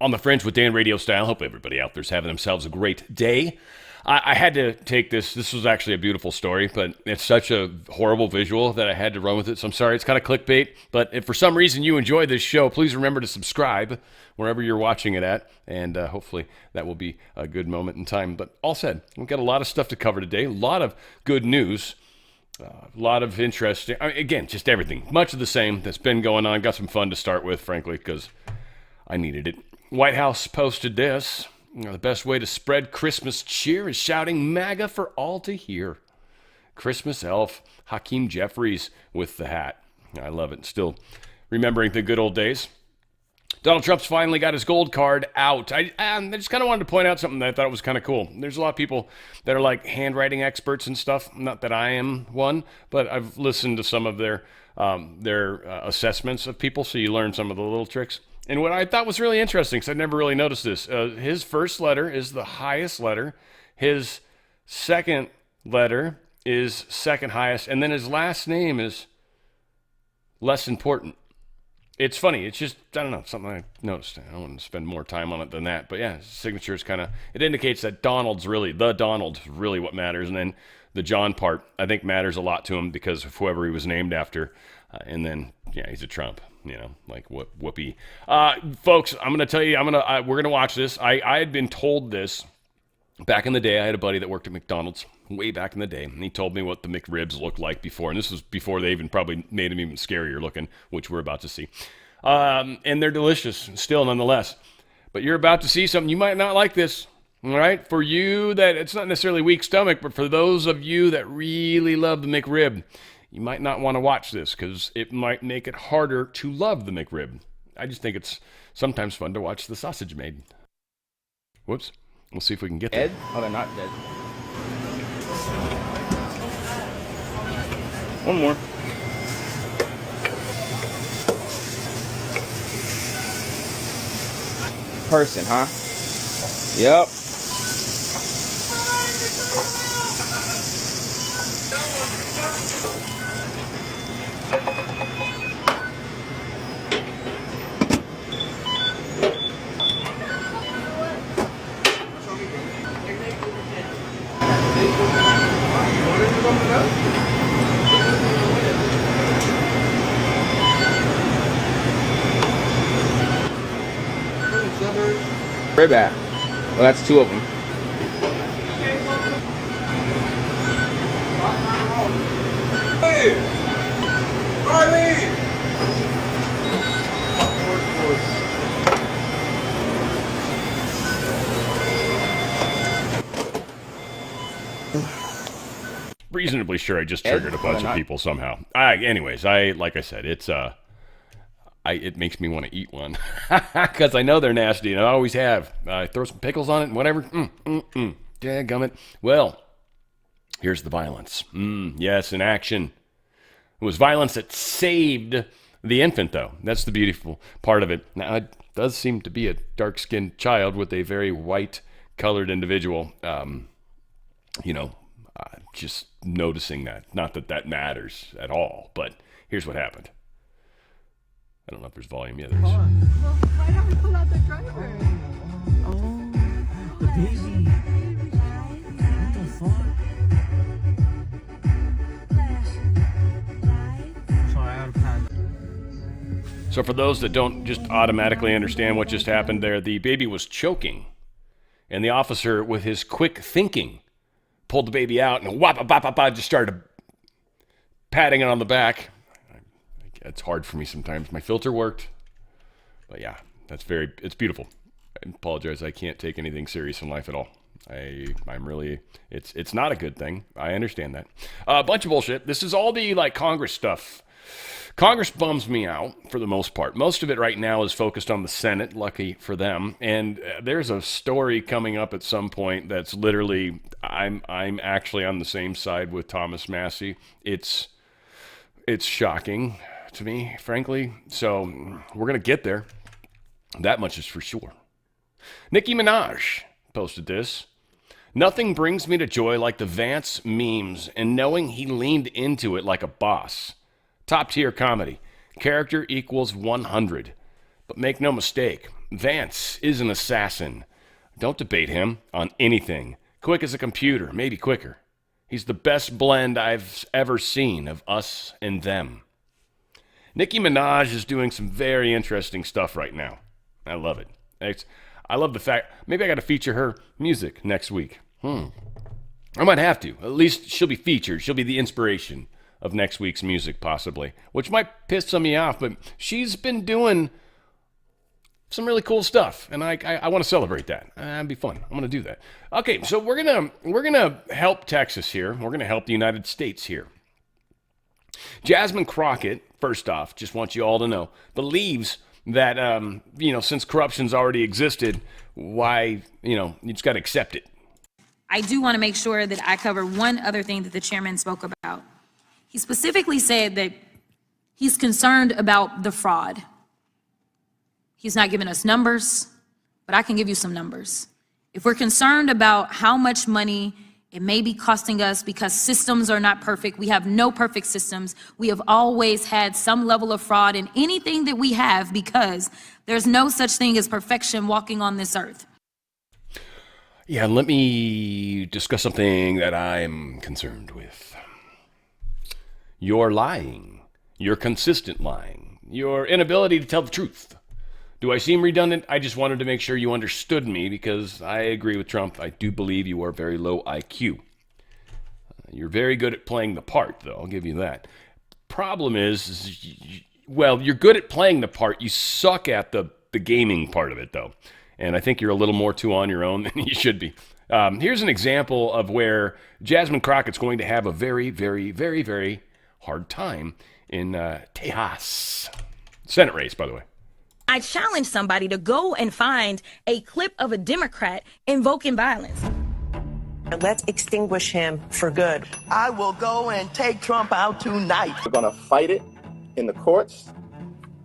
on the Fringe with Dan RadioStyle. Hope everybody out there's having themselves a great day. I had to take this. This was actually a beautiful story, but it's such a horrible visual that I had to run with it. So I'm sorry, it's kind of clickbait. But if for some reason you enjoy this show, please remember to subscribe wherever you're watching it at. And hopefully that will be a good moment in time. But all said, we've got a lot of stuff to cover today. A lot of good news. A lot of interesting, again, just everything. Much of the same that's been going on. Got some fun to start with, frankly, because I needed it. White House posted this. The best way to spread Christmas cheer is shouting MAGA for all to hear. Christmas elf, Hakeem Jeffries with the hat. I love it. Still remembering the good old days. Donald Trump's finally got his gold card out. I just kind of wanted to point out something that I thought was kind of cool. There's a lot of people that are like handwriting experts and stuff. Not that I am one, but I've listened to some of their assessments of people, so you learn some of the little tricks. And what I thought was really interesting, because I never really noticed this, his first letter is the highest letter. His second letter is second highest. And then his last name is less important. It's funny. It's just, I don't know, something I noticed. I don't want to spend more time on it than that. But yeah, his signature is kind of, it indicates that Donald's really what matters. And then the John part, I think, matters a lot to him because of whoever he was named after. And then, yeah, he's a Trump. Like whoopee. Folks, I'm going to tell you, we're going to watch this. I had been told this back in the day. I had a buddy that worked at McDonald's way back in the day, and he told me what the McRibs looked like before. And this was before they even probably made them even scarier looking, which we're about to see. And they're delicious still, nonetheless. But you're about to see something. You might not like this. All right. For you that it's not necessarily weak stomach, but for those of you that really love the McRib, you might not want to watch this because it might make it harder to love the McRib. I just think it's sometimes fun to watch the sausage made. Whoops. We'll see if we can get there. Dead? Oh, they're not dead. One more. Person, huh? Yep. Prevail. Well, that's two of them. Hey! Riley! Reasonably sure I just triggered a bunch of people somehow. Like I said, it's it makes me want to eat one because I know they're nasty and I always have. I throw some pickles on it and whatever. Dadgummit. Well, here's the violence. Yes, in action. It was violence that saved the infant, though. That's the beautiful part of it. Now, it does seem to be a dark-skinned child with a very white-colored individual. Just noticing that. Not that that matters at all, but here's what happened. I don't know if there's volume yet. Well, why don't we pull out the driver? Oh, the baby. What the fuck? Sorry, out of hand. So for those that don't just automatically understand what just happened there, the baby was choking. And the officer, with his quick thinking, pulled the baby out and just started patting it on the back. It's hard for me sometimes. My filter worked. But yeah, it's beautiful. I apologize. I can't take anything serious in life at all. I'm really, it's not a good thing. I understand that. A bunch of bullshit. This is all the Congress stuff. Congress bums me out for the most part. Most of it right now is focused on the Senate, lucky for them. And there's a story coming up at some point that's literally, I'm actually on the same side with Thomas Massey. It's shocking to me, frankly. So we're going to get there. That much is for sure. Nicki Minaj posted this. Nothing brings me to joy like the Vance memes and knowing he leaned into it like a boss. Top tier comedy. Character equals 100. But make no mistake, Vance is an assassin. Don't debate him on anything. Quick as a computer, maybe quicker. He's the best blend I've ever seen of us and them. Nicki Minaj is doing some very interesting stuff right now. I love it. I love the fact, maybe I got to feature her music next week. I might have to. At least she'll be featured. She'll be the inspiration of next week's music, possibly, which might piss some of you off, but she's been doing some really cool stuff, and I want to celebrate that. That'd be fun. I'm going to do that. Okay, so we're gonna help Texas here. We're going to help the United States here. Jasmine Crockett, first off, just want you all to know, believes that, since corruption's already existed, why, you just got to accept it. I do want to make sure that I cover one other thing that the chairman spoke about. He specifically said that he's concerned about the fraud. He's not giving us numbers, but I can give you some numbers. If we're concerned about how much money it may be costing us because systems are not perfect, we have no perfect systems. We have always had some level of fraud in anything that we have because there's no such thing as perfection walking on this earth. Yeah, let me discuss something that I'm concerned with. Your lying, your consistent lying, your inability to tell the truth. Do I seem redundant? I just wanted to make sure you understood me because I agree with Trump. I do believe you are very low IQ. You're very good at playing the part, though. I'll give you that. Problem is you're good at playing the part. You suck at the gaming part of it, though. And I think you're a little more too on your own than you should be. Here's an example of where Jasmine Crockett's going to have a very, very, very, very hard time in Texas. Senate race, by the way. I challenge somebody to go and find a clip of a Democrat invoking violence. Let's extinguish him for good. I will go and take Trump out tonight. We're going to fight it in the courts,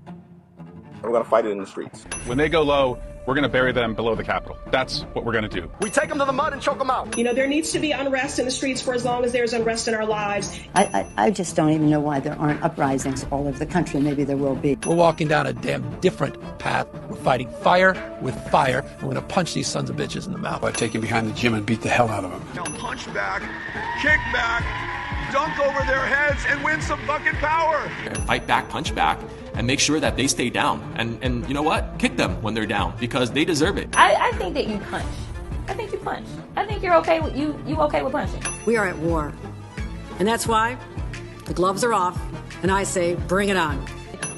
and we're going to fight it in the streets. When they go low, we're going to bury them below the Capitol. That's what we're going to do. We take them to the mud and choke them out. There needs to be unrest in the streets for as long as there's unrest in our lives. I just don't even know why there aren't uprisings all over the country. Maybe there will be. We're walking down a damn different path. We're fighting fire with fire. We're going to punch these sons of bitches in the mouth. I take him behind the gym and beat the hell out of them. Now punch back, kick back, dunk over their heads, and win some fucking power. Fight back, punch back, and make sure that they stay down. And you know what? Kick them when they're down because they deserve it. I think that you punch. I think you punch. I think you're okay with you okay with punching. We are at war. And that's why the gloves are off and I say bring it on.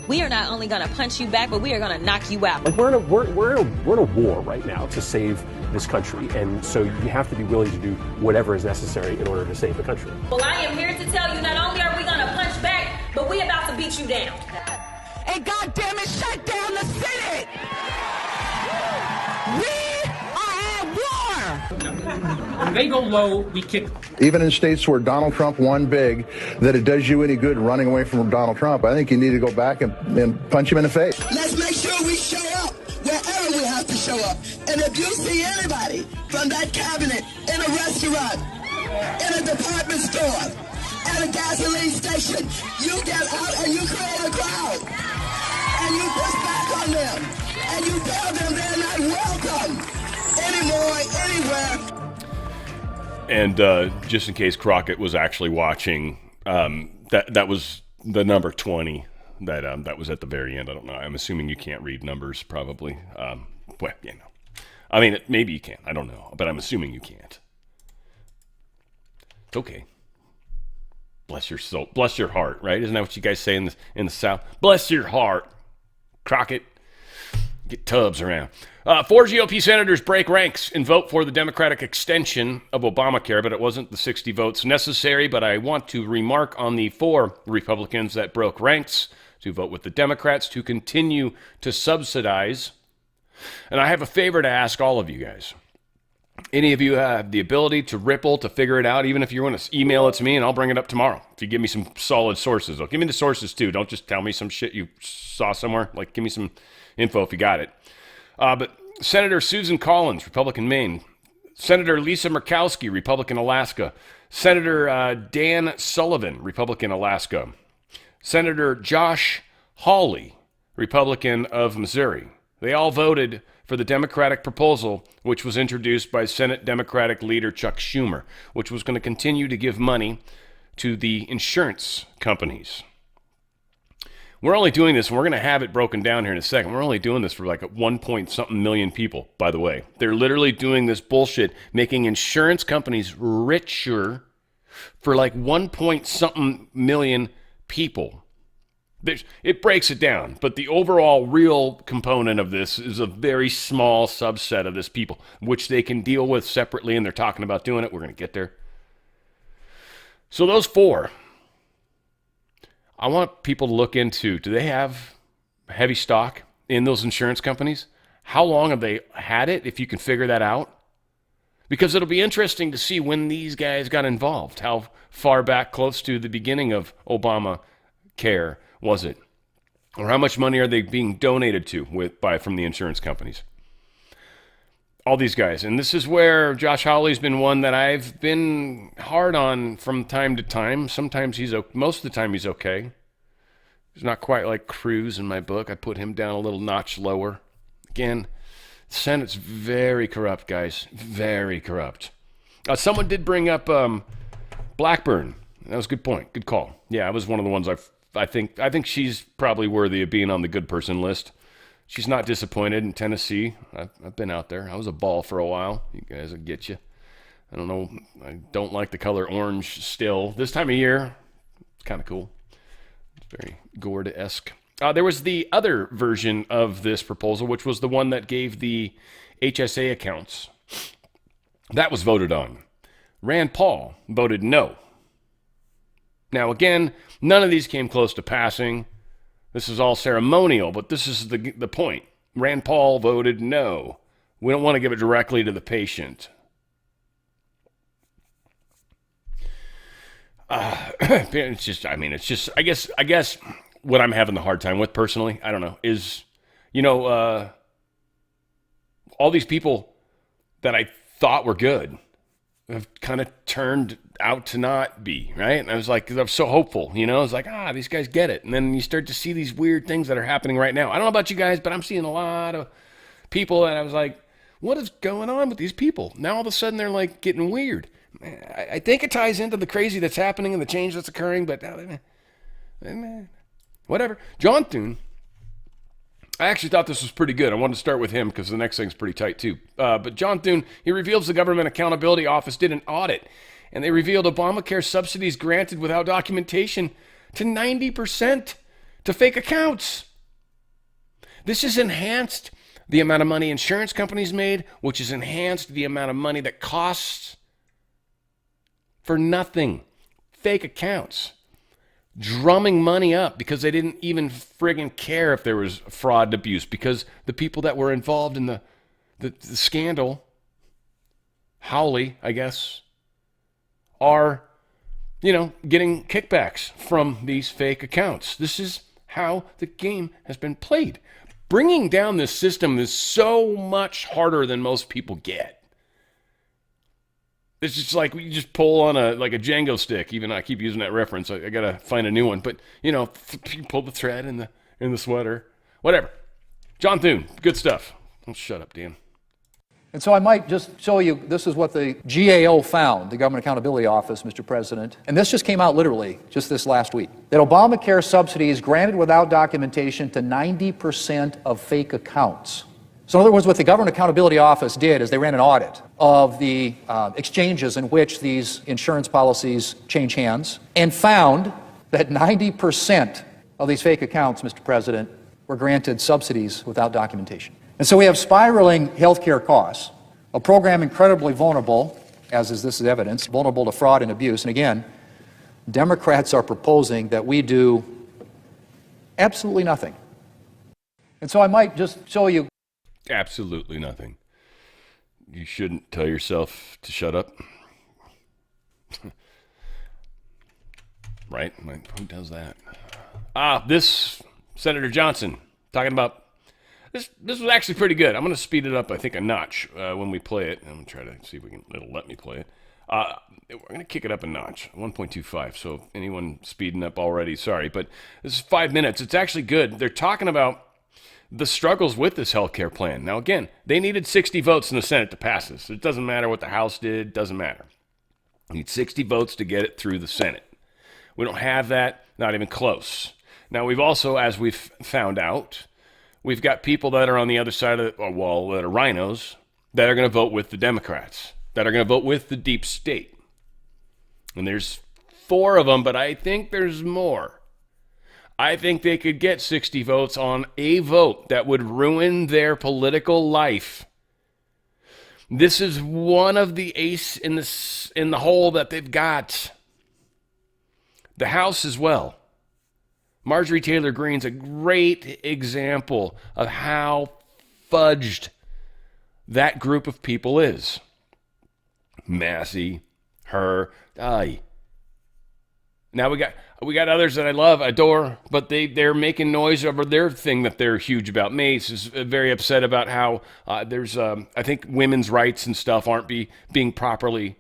We are not only going to punch you back, but we are going to knock you out. Like we're in a war right now to save this country, and so you have to be willing to do whatever is necessary in order to save the country. Well, I am here to tell you not only are we going to punch back, but we about to beat you down. And goddamn it, shut down the Senate! We are at war! When they go low, we kick. Even in states where Donald Trump won big, that it does you any good running away from Donald Trump, I think you need to go back and punch him in the face. Let's make sure we show up wherever we have to show up. And if you see anybody from that cabinet in a restaurant, in a department store, at a gasoline station, you get out and you create a crowd. And you push back on them. And you tell them they're not welcome anymore, anywhere. And just in case Crockett was actually watching, that was the number 20 that was at the very end. I don't know. I'm assuming you can't read numbers, probably. I mean, maybe you can. I don't know. But I'm assuming you can't. It's okay. Bless your soul. Bless your heart, right? Isn't that what you guys say in the South? Bless your heart, Crockett. Get Tubbs around. 4 GOP senators break ranks and vote for the Democratic extension of Obamacare, but it wasn't the 60 votes necessary. But I want to remark on the 4 Republicans that broke ranks to vote with the Democrats to continue to subsidize. And I have a favor to ask all of you guys. Any of you have the ability to Ripple, to figure it out, even if you want to email it to me, and I'll bring it up tomorrow. If you give me some solid sources. Give me the sources, too. Don't just tell me some shit you saw somewhere. Give me some info if you got it. But Senator Susan Collins, Republican Maine. Senator Lisa Murkowski, Republican Alaska. Senator Dan Sullivan, Republican Alaska. Senator Josh Hawley, Republican of Missouri. They all voted for the Democratic proposal, which was introduced by Senate Democratic leader Chuck Schumer, which was going to continue to give money to the insurance companies. We're only doing this, and we're going to have it broken down here in a second. We're only doing this for like 1 point something million people, by the way. They're literally doing this bullshit, making insurance companies richer for like 1 point something million people. It breaks it down, but the overall real component of this is a very small subset of this people, which they can deal with separately, and they're talking about doing it. We're going to get there. So those four, I want people to look into, do they have heavy stock in those insurance companies? How long have they had it, if you can figure that out? Because it'll be interesting to see when these guys got involved. How far back, close to the beginning of Obamacare was it? Or how much money are they being donated to from the insurance companies? All these guys. And this is where Josh Hawley's been one that I've been hard on from time to time. Sometimes most of the time he's okay. He's not quite like Cruz in my book. I put him down a little notch lower. Again, the Senate's very corrupt, guys. Very corrupt. Someone did bring up Blackburn. That was a good point. Good call. Yeah, I was one of the ones I think she's probably worthy of being on the good person list. She's not disappointed in Tennessee. I've been out there. I was a ball for a while. You guys will get you. I don't know. I don't like the color orange still. This time of year, it's kind of cool. It's very Gord-esque. There was the other version of this proposal, which was the one that gave the HSA accounts. That was voted on. Rand Paul voted no. Now, again, none of these came close to passing. This is all ceremonial, but this is the point. Rand Paul voted no. We don't want to give it directly to the patient. It's just, I guess what I'm having the hard time with personally, I don't know, is, all these people that I thought were good have kind of turned out to not be, right? And I was so hopeful, I was like, these guys get it. And then you start to see these weird things that are happening right now. I don't know about you guys, but I'm seeing a lot of people that I was like, what is going on with these people? Now all of a sudden they're like getting weird. I think it ties into the crazy that's happening and the change that's occurring, but whatever. John Thune, I actually thought this was pretty good. I wanted to start with him because the next thing's pretty tight too. But John Thune, he reveals the Government Accountability Office did an audit, and they revealed Obamacare subsidies granted without documentation to 90% to fake accounts. This has enhanced the amount of money insurance companies made, which has enhanced the amount of money that costs for nothing. Fake accounts. Drumming money up because they didn't even friggin' care if there was fraud and abuse, because the people that were involved in the scandal, Howley, I guess, are, getting kickbacks from these fake accounts. This is how the game has been played. Bringing down this system is so much harder than most people get. It's just like you just pull on a Django stick. Even I keep using that reference. I gotta find a new one. But you pull the thread in the sweater, whatever. John Thune, good stuff. Oh, shut up, Dan. And so I might just show you, this is what the GAO found, the Government Accountability Office, Mr. President. And this just came out literally just this last week. That Obamacare subsidies granted without documentation to 90% of fake accounts. So in other words, what the Government Accountability Office did is they ran an audit of the exchanges in which these insurance policies change hands and found that 90% of these fake accounts, Mr. President, were granted subsidies without documentation. And so we have spiraling healthcare costs, a program incredibly vulnerable, as is this evidence, vulnerable to fraud and abuse. And again, Democrats are proposing that we do absolutely nothing. And so I might just show you. Absolutely nothing. You shouldn't tell yourself to shut up. Right? Who does that? This Senator Johnson talking about this was actually pretty good. I'm going to speed it up, I think, a notch when we play it. I'm going to try to see if it'll let me play it. We're going to kick it up a notch, 1.25. So anyone speeding up already, sorry. But this is 5 minutes. It's actually good. They're talking about the struggles with this health care plan. Now, again, they needed 60 votes in the Senate to pass this. It doesn't matter what the House did. It doesn't matter. You need 60 votes to get it through the Senate. We don't have that, not even close. Now, we've also, as we've found out, we've got people that are on the other side of the wall that are rhinos that are going to vote with the Democrats, that are going to vote with the deep state. And there's 4 of them, but I think there's more. I think they could get 60 votes on a vote that would ruin their political life. This is one of the ace in the hole that they've got. The House as well. Marjorie Taylor Greene's a great example of how fudged that group of people is. Massey, her, aye. Now we got others that I love, adore, but they're making noise over their thing that they're huge about. Mace is very upset about how there's I think women's rights and stuff aren't being properly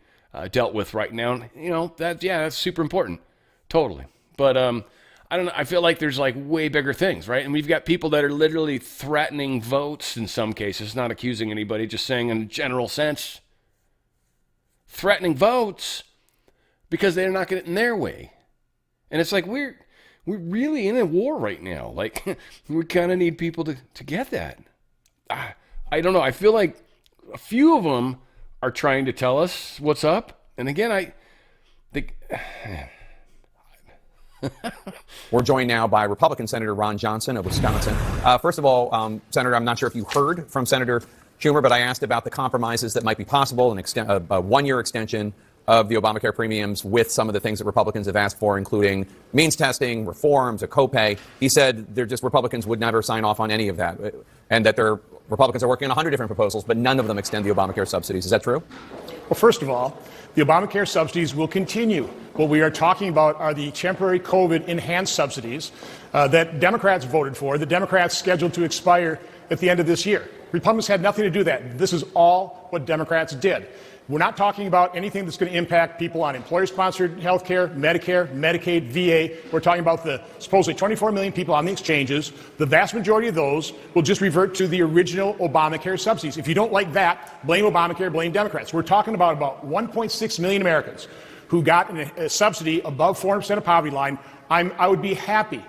dealt with right now. You know, that's super important, totally. But I don't know. I feel like there's like way bigger things, right? And we've got people that are literally threatening votes in some cases, not accusing anybody, just saying in a general sense, threatening votes because they're not getting it in their way. And it's like we're really in a war right now. Like we kind of need people to get that. I don't know. I feel like a few of them are trying to tell us what's up. And again, I think... We're joined now by Republican Senator Ron Johnson of Wisconsin. First of all, Senator, I'm not sure if you heard from Senator Schumer, but I asked about the compromises that might be possible, a one-year extension of the Obamacare premiums with some of the things that Republicans have asked for, including means testing, reforms, a copay. He said Republicans would never sign off on any of that, and that Republicans are working on 100 different proposals, but none of them extend the Obamacare subsidies. Is that true? Well, first of all, the Obamacare subsidies will continue. What we are talking about are the temporary COVID enhanced subsidies that Democrats voted for, the Democrats scheduled to expire at the end of this year. Republicans had nothing to do with that. This is all what Democrats did. We're not talking about anything that's going to impact people on employer-sponsored health care, Medicare, Medicaid, VA. We're talking about the supposedly 24 million people on the exchanges. The vast majority of those will just revert to the original Obamacare subsidies. If you don't like that, blame Obamacare, blame Democrats. We're talking about 1.6 million Americans who got a subsidy above 400% of poverty line. I would be happy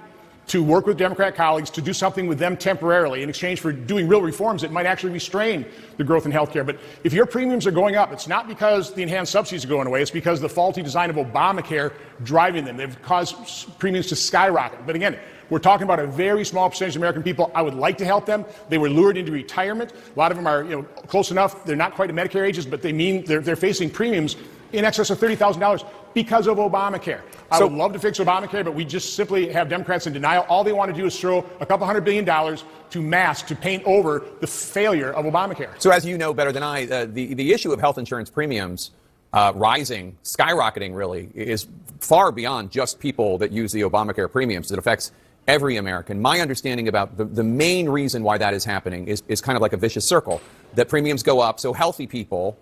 to work with Democrat colleagues to do something with them temporarily in exchange for doing real reforms that might actually restrain the growth in health care. But if your premiums are going up, it's not because the enhanced subsidies are going away. It's because the faulty design of Obamacare driving them. They've caused premiums to skyrocket. But again, we're talking about a very small percentage of American people. I would like to help them. They were lured into retirement. A lot of them are, close enough. They're not quite at Medicare ages, but they're facing premiums in excess of $30,000 because of Obamacare. I would love to fix Obamacare, but we just simply have Democrats in denial. All they want to do is throw a couple $100 billion to paint over the failure of Obamacare. So as you know better than I, the issue of health insurance premiums rising, skyrocketing really, is far beyond just people that use the Obamacare premiums. It affects every American. My understanding about the main reason why that is happening is kind of like a vicious circle, that premiums go up, so healthy people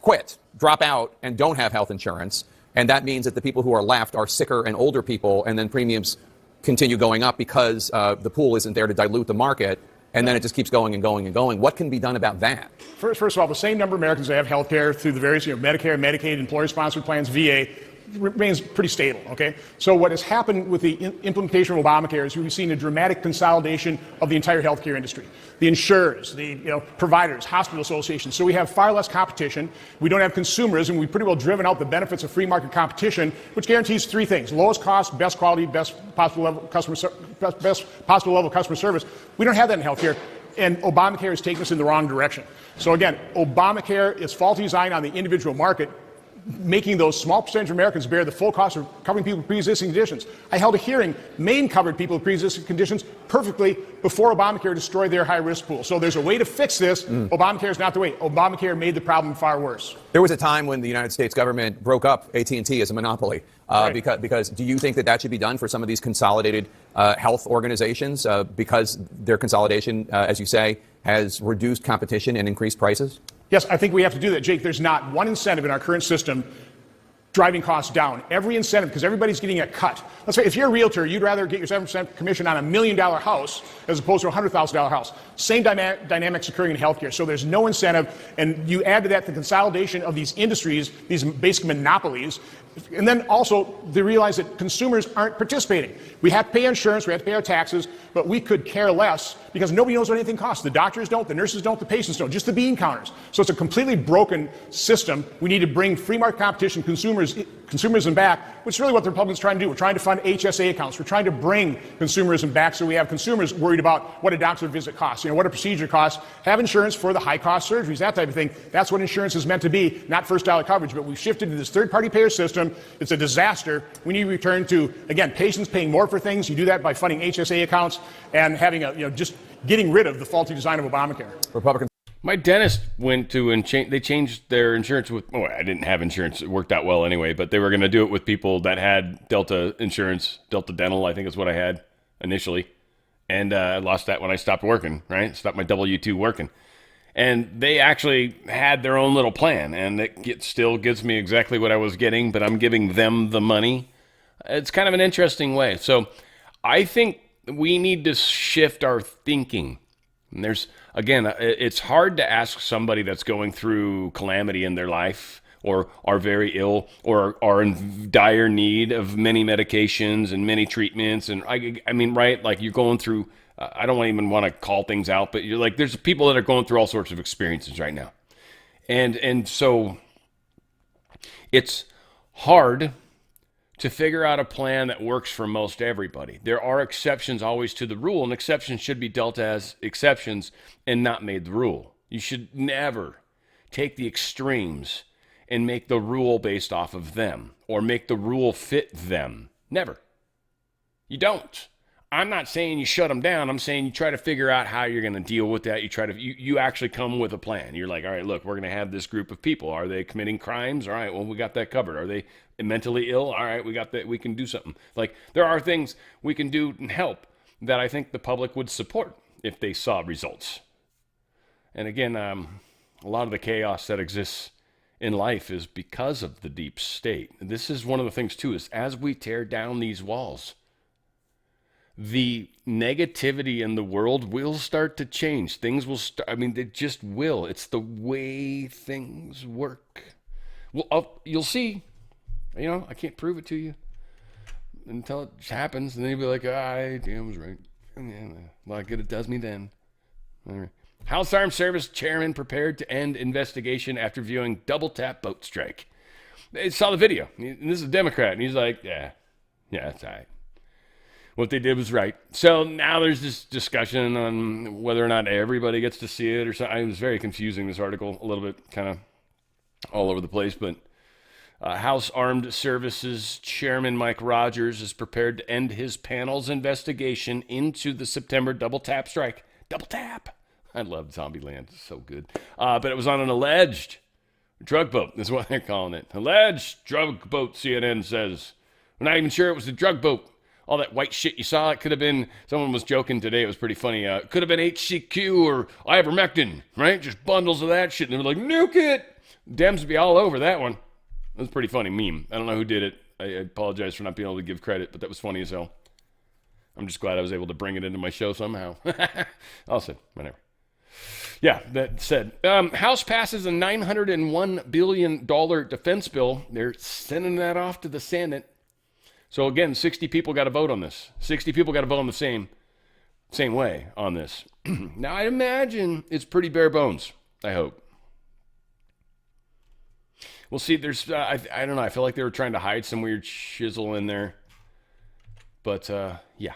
quit, drop out, and don't have health insurance. And that means that the people who are left are sicker and older people, and then premiums continue going up because the pool isn't there to dilute the market, and then it just keeps going and going and going. What can be done about that? First of all, the same number of Americans that have health care through the various Medicare, Medicaid, employer-sponsored plans, VA, remains pretty stable, okay? So what has happened with the implementation of Obamacare is we've seen a dramatic consolidation of the entire healthcare industry. The insurers, the providers, hospital associations. So we have far less competition. We don't have consumers, and we've pretty well driven out the benefits of free market competition, which guarantees 3 things: lowest cost, best quality, best possible level customer service. We don't have that in healthcare, and Obamacare is taking us in the wrong direction. So again, Obamacare is faulty design on the individual market, making those small percentage of Americans bear the full cost of covering people with pre-existing conditions. I held a hearing. Maine covered people with pre-existing conditions perfectly before Obamacare destroyed their high-risk pool. So there's a way to fix this. Obamacare is not the way. Obamacare made the problem far worse. There was a time when the United States government broke up AT&T as a monopoly. Right. Because do you think that should be done for some of these consolidated health organizations because their consolidation, as you say, has reduced competition and increased prices? Yes, I think we have to do that, Jake. There's not one incentive in our current system driving costs down. Every incentive, because everybody's getting a cut. Let's say if you're a realtor, you'd rather get your 7% commission on $1 million house as opposed to a $100,000 house. Same dynamics occurring in healthcare. So there's no incentive, and you add to that the consolidation of these industries, these basic monopolies, and then also they realize that consumers aren't participating. We have to pay insurance, we have to pay our taxes, but we could care less because nobody knows what anything costs. The doctors don't, the nurses don't, the patients don't, just the bean counters. So it's a completely broken system. We need to bring free market competition, consumerism back, which is really what the Republicans are trying to do. We're trying to fund HSA accounts. We're trying to bring consumerism back so we have consumers worried about what a doctor visit costs, what a procedure costs, have insurance for the high-cost surgeries, that type of thing. That's what insurance is meant to be, not first-dollar coverage. But we've shifted to this third-party payer system. It's a disaster. We need to return to, again, patients paying more for things. You do that by funding HSA accounts and having just getting rid of the faulty design of Obamacare. Republicans. My dentist went to and they changed their insurance with. Oh, I didn't have insurance. It worked out well anyway, but they were going to do it with people that had Delta insurance, Delta Dental, I think is what I had initially, and I lost that when I stopped working. Right, stopped my W-2 working, and they actually had their own little plan, and it still gives me exactly what I was getting, but I'm giving them the money. It's kind of an interesting way. So, I think we need to shift our thinking. And it's hard to ask somebody that's going through calamity in their life or are very ill or are in dire need of many medications and many treatments. And I mean, right, like you're going through, I don't even want to call things out, but you're like, there's people that are going through all sorts of experiences right now. And so it's hard to figure out a plan that works for most everybody. There are exceptions always to the rule, and exceptions should be dealt as exceptions and not made the rule. You should never take the extremes and make the rule based off of them or make the rule fit them. Never. You don't. I'm not saying you shut them down. I'm saying you try to figure out how you're going to deal with that. You actually come with a plan. You're like, all right, look, we're going to have this group of people. Are they committing crimes? All right, well, we got that covered. Are they mentally ill? All right, we got that. We can do something. Like there are things we can do and help that I think the public would support if they saw results. And again, a lot of the chaos that exists in life is because of the deep state. This is one of the things too, is as we tear down these walls, the negativity in the world will start to change. Things will start, they just will. It's the way things work. Well, you'll see. I can't prove it to you until it happens. And then you'll be like, damn, I was right. Well, good, it does me then. All right. House Armed Service Chairman prepared to end investigation after viewing double tap boat strike. They saw the video. And this is a Democrat. And he's like, yeah, that's all right. What they did was right. So now there's this discussion on whether or not everybody gets to see it or something. It was very confusing, this article, a little bit kind of all over the place. But House Armed Services Chairman Mike Rogers is prepared to end his panel's investigation into the September double tap strike. Double tap. I love Zombieland. It's so good. But it was on an alleged drug boat, is what they're calling it. Alleged drug boat, CNN says. We're not even sure it was a drug boat. All that white shit you saw, it could have been, someone was joking today, it was pretty funny, it could have been HCQ or ivermectin, right? Just bundles of that shit, and they were like, nuke it! Dems would be all over that one. That was a pretty funny meme. I don't know who did it. I apologize for not being able to give credit, but that was funny as hell. I'm just glad I was able to bring it into my show somehow. I'll say, whatever. Yeah, that said, House passes a $901 billion defense bill. They're sending that off to the Senate. So again, 60 people got to vote on this. 60 people got to vote on the same way on this. Now, I imagine it's pretty bare bones, I hope. We'll see. There's, I don't know. I feel like they were trying to hide some weird chisel in there. But, yeah.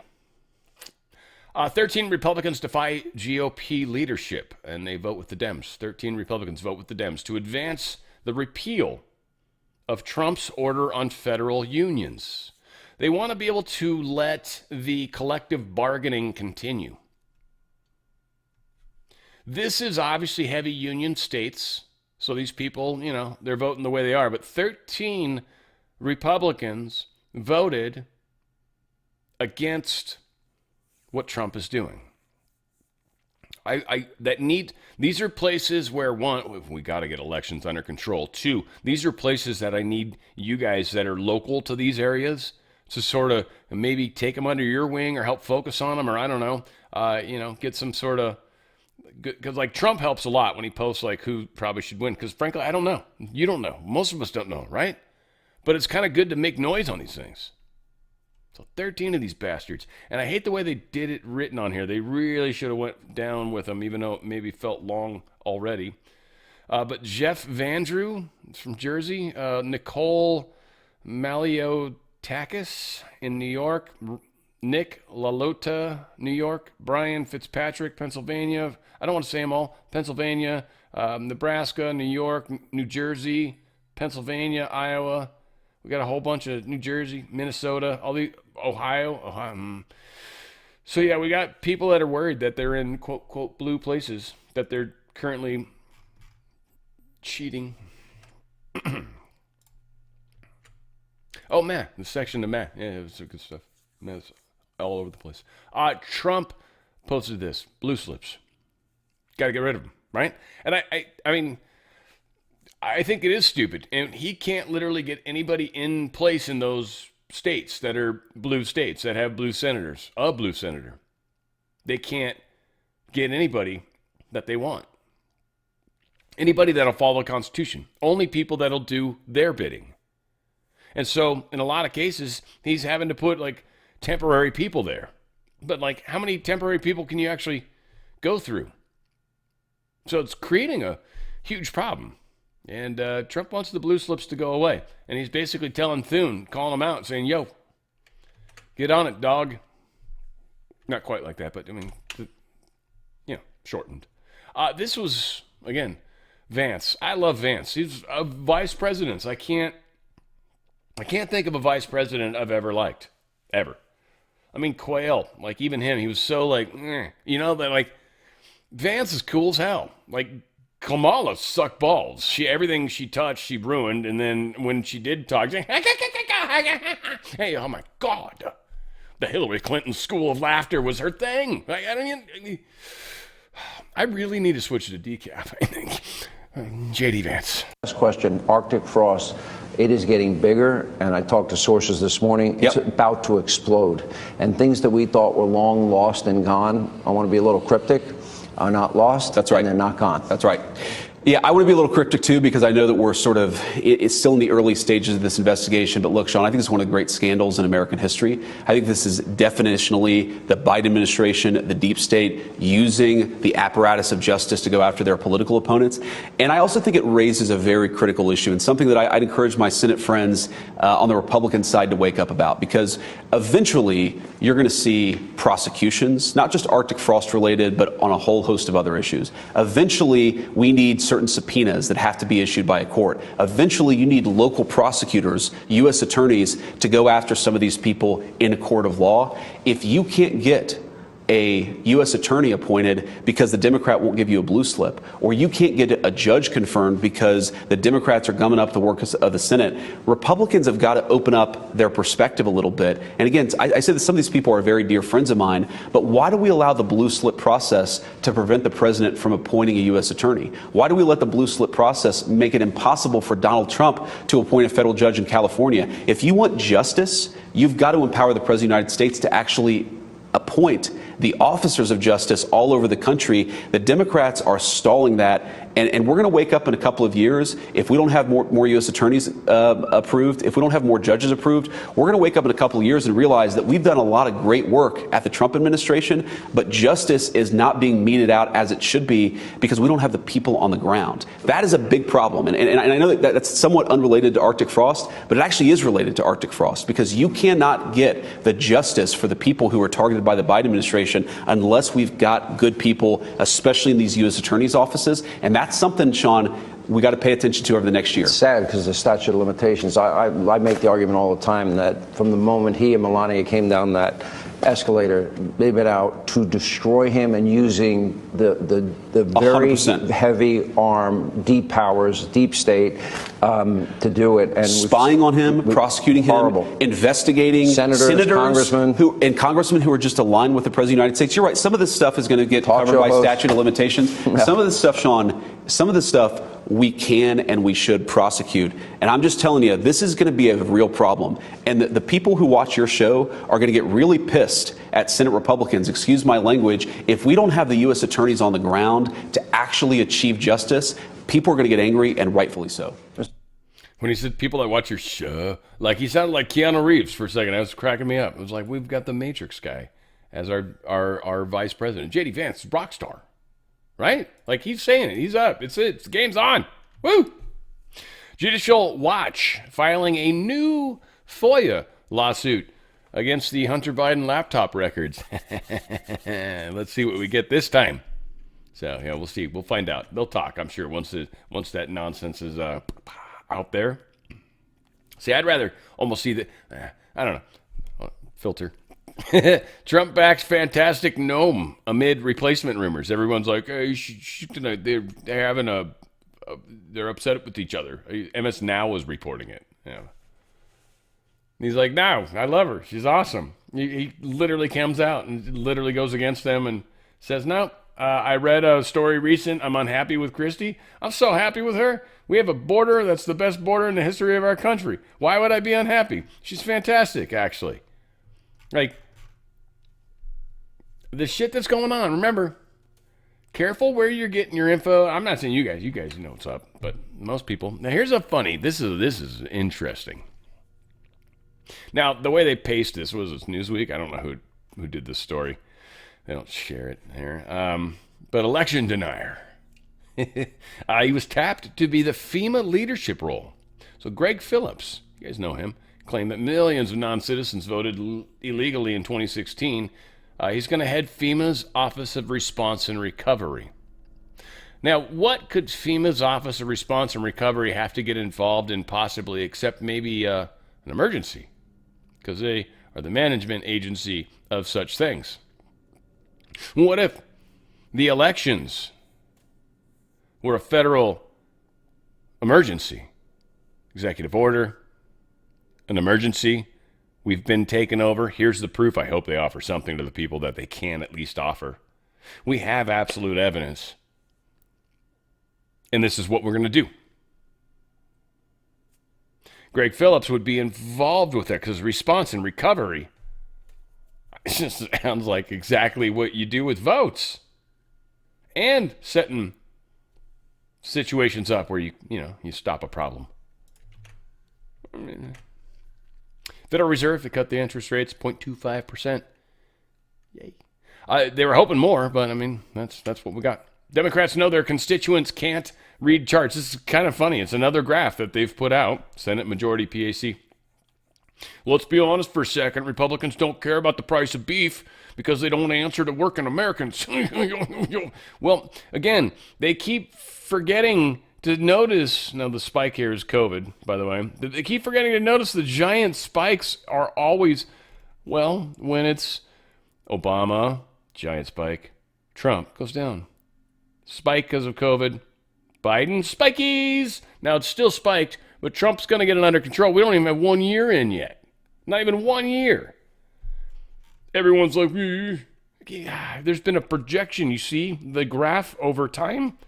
13 Republicans defy GOP leadership, and they vote with the Dems. 13 Republicans vote with the Dems to advance the repeal of Trump's order on federal unions. They want to be able to let the collective bargaining continue. This is obviously heavy union states, so these people, they're voting the way they are. But 13 Republicans voted against what Trump is doing. These are places where, one, we got to get elections under control. Two, these are places that I need you guys that are local to these areas to sort of maybe take them under your wing or help focus on them, or I don't know, get some sort of, because like Trump helps a lot when he posts like who probably should win, because frankly, I don't know. You don't know. Most of us don't know, right? But it's kind of good to make noise on these things. So 13 of these bastards. And I hate the way they did it written on here. They really should have went down with them, even though it maybe felt long already. But Jeff Vandrew from Jersey. Nicole Maliotakis in New York. Nick LaLota, New York. Brian Fitzpatrick, Pennsylvania. I don't want to say them all. Pennsylvania, Nebraska, New York, New Jersey, Pennsylvania, Iowa. We got a whole bunch of New Jersey, Minnesota, all the Ohio. So yeah, we got people that are worried that they're in quote, quote, blue places, that they're currently cheating. Oh, man, the section to Matt. Yeah, it was good stuff. Man, it's all over the place. Trump posted this, blue slips. Got to get rid of them, right? And I mean, I think it is stupid. And he can't literally get anybody in place in those states that are blue states, that have blue senators, a blue senator. They can't get anybody that they want. Anybody that'll follow the Constitution. Only people that'll do their bidding. And so, in a lot of cases, he's having to put, like, temporary people there. But, like, how many temporary people can you actually go through? So it's creating a huge problem. And Trump wants the blue slips to go away. And he's basically telling Thune, calling him out, saying, yo, get on it, dog. Not quite like that, but, I mean, shortened. This was, again, Vance. I love Vance. He's a vice president. I can't think of a vice president I've ever liked. Ever. I mean, Quayle, like, even him, he was so, like, that, like, Vance is cool as hell. Like, Kamala sucked balls. Everything she touched, she ruined. And then when she did talk, she, hey, oh my God. The Hillary Clinton school of laughter was her thing. I really need to switch to decaf, I think. JD Vance. Last question, Arctic frost. It is getting bigger, and I talked to sources this morning. It's about to explode. And things that we thought were long lost and gone, I want to be a little cryptic, are not lost. That's right. And they're not gone. That's right. Yeah, I want to be a little cryptic, too, because I know that we're sort of, it's still in the early stages of this investigation. But look, Sean, I think it's one of the great scandals in American history. I think this is definitionally the Biden administration, the deep state, using the apparatus of justice to go after their political opponents. And I also think it raises a very critical issue and something that I'd encourage my Senate friends on the Republican side to wake up about, because eventually you're going to see prosecutions, not just Arctic frost related, but on a whole host of other issues. Eventually, we need certain subpoenas that have to be issued by a court. Eventually, you need local prosecutors, U.S. attorneys, to go after some of these people in a court of law. If you can't get a U.S. attorney appointed because the Democrat won't give you a blue slip, or you can't get a judge confirmed because the Democrats are gumming up the work of the Senate, Republicans have got to open up their perspective a little bit. And again, I say that some of these people are very dear friends of mine, but why do we allow the blue slip process to prevent the president from appointing a U.S. attorney? Why do we let the blue slip process make it impossible for Donald Trump to appoint a federal judge in California? If you want justice, you've got to empower the president of the United States to actually appoint the officers of justice all over the country. The Democrats are stalling that, and we're going to wake up in a couple of years if we don't have more U.S. attorneys approved, if we don't have more judges approved. We're going to wake up in a couple of years and realize that we've done a lot of great work at the Trump administration, but justice is not being meted out as it should be because we don't have the people on the ground. That is a big problem, and I know that that's somewhat unrelated to Arctic frost, but it actually is related to Arctic frost because you cannot get the justice for the people who are targeted by the Biden administration unless we've got good people, especially in these U.S. attorneys' offices. And that's something, Sean, we got to pay attention to over the next year. It's sad because the statute of limitations. I make the argument all the time that from the moment he and Melania came down that escalator, they've been out to destroy him and using the very 100%. heavy arm, deep powers, deep state to do it. And spying on him, prosecuting him, horrible. Investigating Senators, congressmen who are just aligned with the President of the United States. You're right. Some of this stuff is going to get covered by statute of limitations. Yeah. Some of this stuff, Sean, some of this stuff we can and we should prosecute. And I'm just telling you, this is going to be a real problem. And the people who watch your show are going to get really pissed at Senate Republicans, excuse my language, if we don't have the U.S. attorneys on the ground to actually achieve justice. People are going to get angry, and rightfully so. When he said people that watch your show, like he sounded like Keanu Reeves for a second. That was cracking me up. It was like, we've got the Matrix guy as our vice president. J.D. Vance, rock star, right? Like he's saying it. He's up. It's the game's on. Woo! Judicial Watch filing a new FOIA lawsuit against the Hunter Biden laptop records. Let's see what we get this time. So, yeah, we'll see. We'll find out. They'll talk, I'm sure, once that nonsense is out there. See, I'd rather almost see I don't know. Filter. Trump backs fantastic gnome amid replacement rumors. Everyone's like, hey, they're having they're upset with each other. MS Now was reporting it. Yeah. He's like, no, I love her. She's awesome. He literally comes out and literally goes against them and says, no, I read a story recent. I'm unhappy with Christie. I'm so happy with her. We have a border that's the best border in the history of our country. Why would I be unhappy? She's fantastic, actually. Like, the shit that's going on, remember, careful where you're getting your info. I'm not saying you guys know what's up, but most people. Now, here's a funny, this is interesting. Now, the way they paced this was Newsweek. I don't know who did this story. They don't share it here. But election denier. He was tapped to be the FEMA leadership role. So Greg Phillips, you guys know him, claimed that millions of non-citizens voted illegally in 2016. He's going to head FEMA's Office of Response and Recovery. Now, what could FEMA's Office of Response and Recovery have to get involved in possibly, except maybe an emergency? Because they are the management agency of such things. What if the elections were a federal emergency? Executive order, an emergency, we've been taken over. Here's the proof. I hope they offer something to the people that they can at least offer. We have absolute evidence. And this is what we're going to do. Greg Phillips would be involved with that because response and recovery, it just sounds like exactly what you do with votes and setting situations up where you stop a problem. Federal Reserve, they cut the interest rates 0.25%. Yay. They were hoping more, but I mean, that's what we got. Democrats know their constituents can't read charts. This is kind of funny. It's another graph that they've put out, Senate Majority PAC. Let's be honest for a second. Republicans don't care about the price of beef because they don't answer to working Americans. Well, again, they keep forgetting to notice. Now, the spike here is COVID, by the way. They keep forgetting to notice the giant spikes are always, well, when it's Obama, giant spike. Trump goes down. Spike because of COVID. Biden, spikies. Now, it's still spiked, but Trump's going to get it under control. We don't even have 1 year in yet. Not even 1 year. Everyone's like, there's been a projection. You see the graph over time?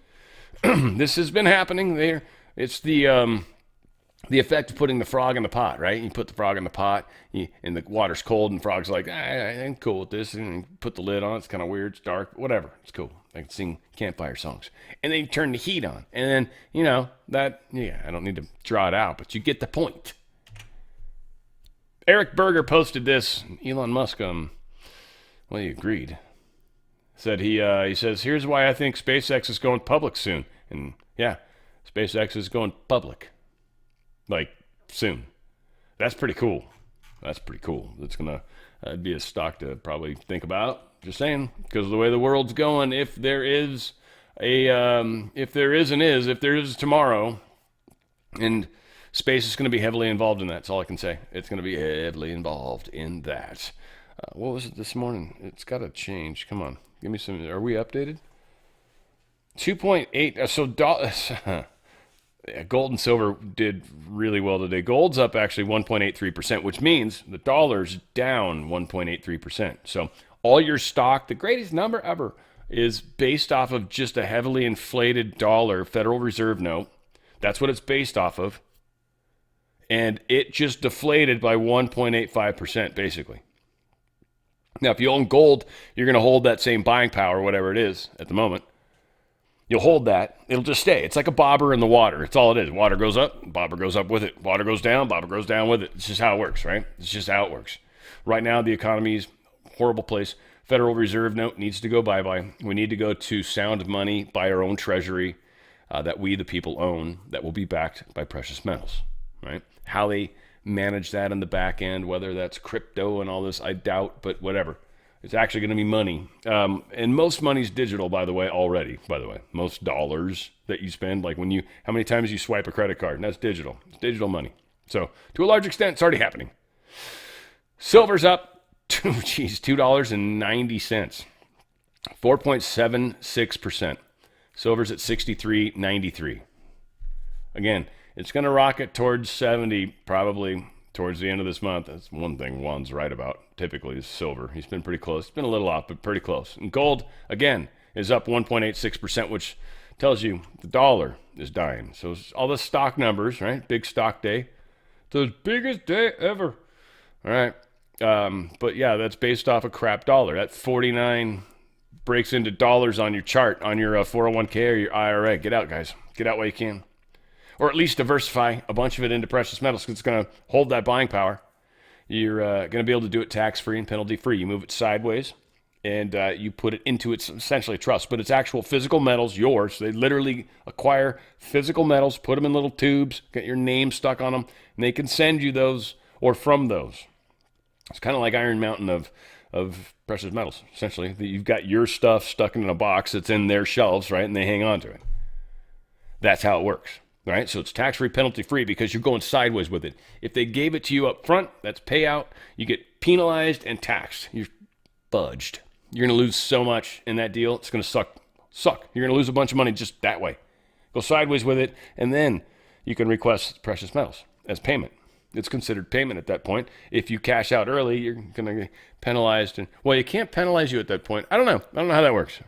This has been happening there. It's the effect of putting the frog in the pot, right? You put the frog in the pot, and the water's cold, and the frog's like, I'm cool with this. And you put the lid on. It's kind of weird. It's dark. Whatever. It's cool. I can sing campfire songs. And then you turn the heat on. And then, I don't need to draw it out, but you get the point. Eric Berger posted this. Elon Musk, he agreed. Said he says, here's why I think SpaceX is going public soon. And yeah, SpaceX is going public. Like, soon. That's pretty cool. That's going to be a stock to probably think about. Just saying, because of the way the world's going, if there is if there is and is, if there is tomorrow, and space is going to be heavily involved in that. That's all I can say. It's going to be heavily involved in that. What was it this morning? It's got to change. Come on. Give me some. Are we updated? 2.8. So gold and silver did really well today. Gold's up actually 1.83%, which means the dollar's down 1.83%. So all your stock, the greatest number ever, is based off of just a heavily inflated dollar Federal Reserve note. That's what it's based off of. And it just deflated by 1.85%, basically. Now, if you own gold, you're going to hold that same buying power, whatever it is at the moment. You'll hold that. It'll just stay. It's like a bobber in the water. It's all it is. Water goes up, bobber goes up with it. Water goes down, bobber goes down with it. It's just how it works, right? It's just how it works. Right now, the economy's a horrible place. Federal Reserve note needs to go bye-bye. We need to go to sound money, buy our own treasury that we, the people, own, that will be backed by precious metals, right? How they manage that in the back end, whether that's crypto and all this, I doubt, but whatever. It's actually going to be money. And most money's digital, by the way, already, by the way. Most dollars that you spend, like how many times you swipe a credit card, and that's digital. It's digital money. So to a large extent, it's already happening. Silver's up, $2.90, 4.76%. Silver's at 63.93. Again, it's going to rocket towards 70 probably towards the end of this month. That's one thing Juan's right about, typically, is silver. He's been pretty close. It's been a little off, but pretty close. And gold, again, is up 1.86%, which tells you the dollar is dying. So all the stock numbers, right? Big stock day. The biggest day ever. All right. But yeah, that's based off a crap dollar. That 49 breaks into dollars on your chart, on your 401k or your IRA. Get out, guys. Get out while you can. Or at least diversify a bunch of it into precious metals, because it's going to hold that buying power. You're going to be able to do it tax-free and penalty-free. You move it sideways, and you put it into its essentially trust. But it's actual physical metals, yours. They literally acquire physical metals, put them in little tubes, get your name stuck on them, and they can send you those or from those. It's kind of like Iron Mountain of precious metals, essentially. You've got your stuff stuck in a box that's in their shelves, right, and they hang on to it. That's how it works. Right, so it's tax-free, penalty-free, because you're going sideways with it. If they gave it to you up front, that's payout. You get penalized and taxed. You're fudged. You're going to lose so much in that deal. It's going to suck. You're going to lose a bunch of money just that way. Go sideways with it, and then you can request precious metals as payment. It's considered payment at that point. If you cash out early, you're going to get penalized. Well, you can't penalize you at that point. I don't know how that works.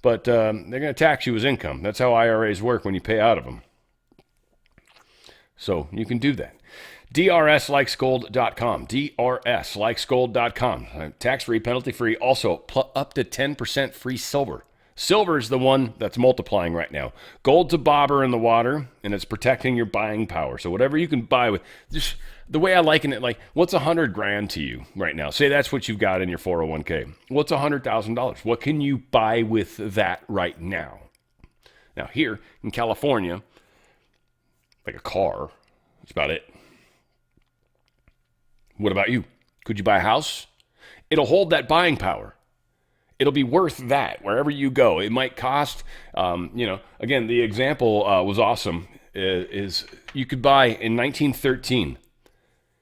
But they're going to tax you as income. That's how IRAs work when you pay out of them. So you can do that. DRSlikesgold.com. DRSlikesgold.com. Tax-free, penalty-free. Also, up to 10% free silver. Silver is the one that's multiplying right now. Gold's a bobber in the water, and it's protecting your buying power. So whatever you can buy with, just the way I liken it, like, what's $100,000 to you right now? Say that's what you've got in your 401k. What's $100,000? What can you buy with that right now? Now here in California, like a car, that's about it. What about you? Could you buy a house? It'll hold that buying power. It'll be worth that wherever you go. It might cost, again, the example was awesome, is you could buy in 1913,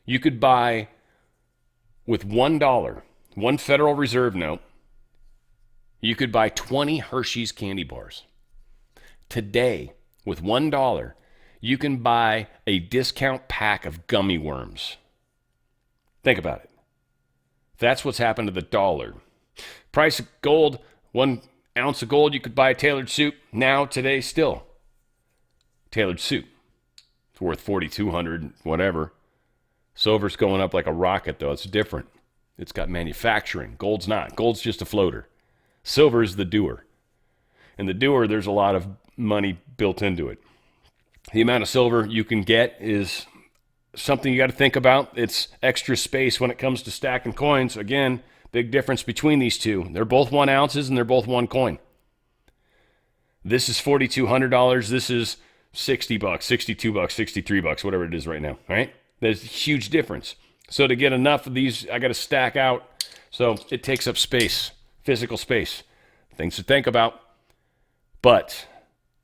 you could buy with $1, one Federal Reserve note, you could buy 20 Hershey's candy bars. Today, with $1, you can buy a discount pack of gummy worms. Think about it. That's what's happened to the dollar. Price of gold, 1 ounce of gold, you could buy a tailored suit. Now, today, still. Tailored suit. It's worth $4,200, whatever. Silver's going up like a rocket, though. It's different. It's got manufacturing. Gold's not. Gold's just a floater. Silver is the doer. And the doer, there's a lot of money built into it. The amount of silver you can get is something you got to think about. It's extra space when it comes to stacking coins. Again, big difference between these two. They're both 1 ounces and they're both one coin. This is $4,200. This is $60, $62, $63, whatever it is right now, right? There's a huge difference. So to get enough of these, I got to stack out. So it takes up space, physical space. Things to think about. But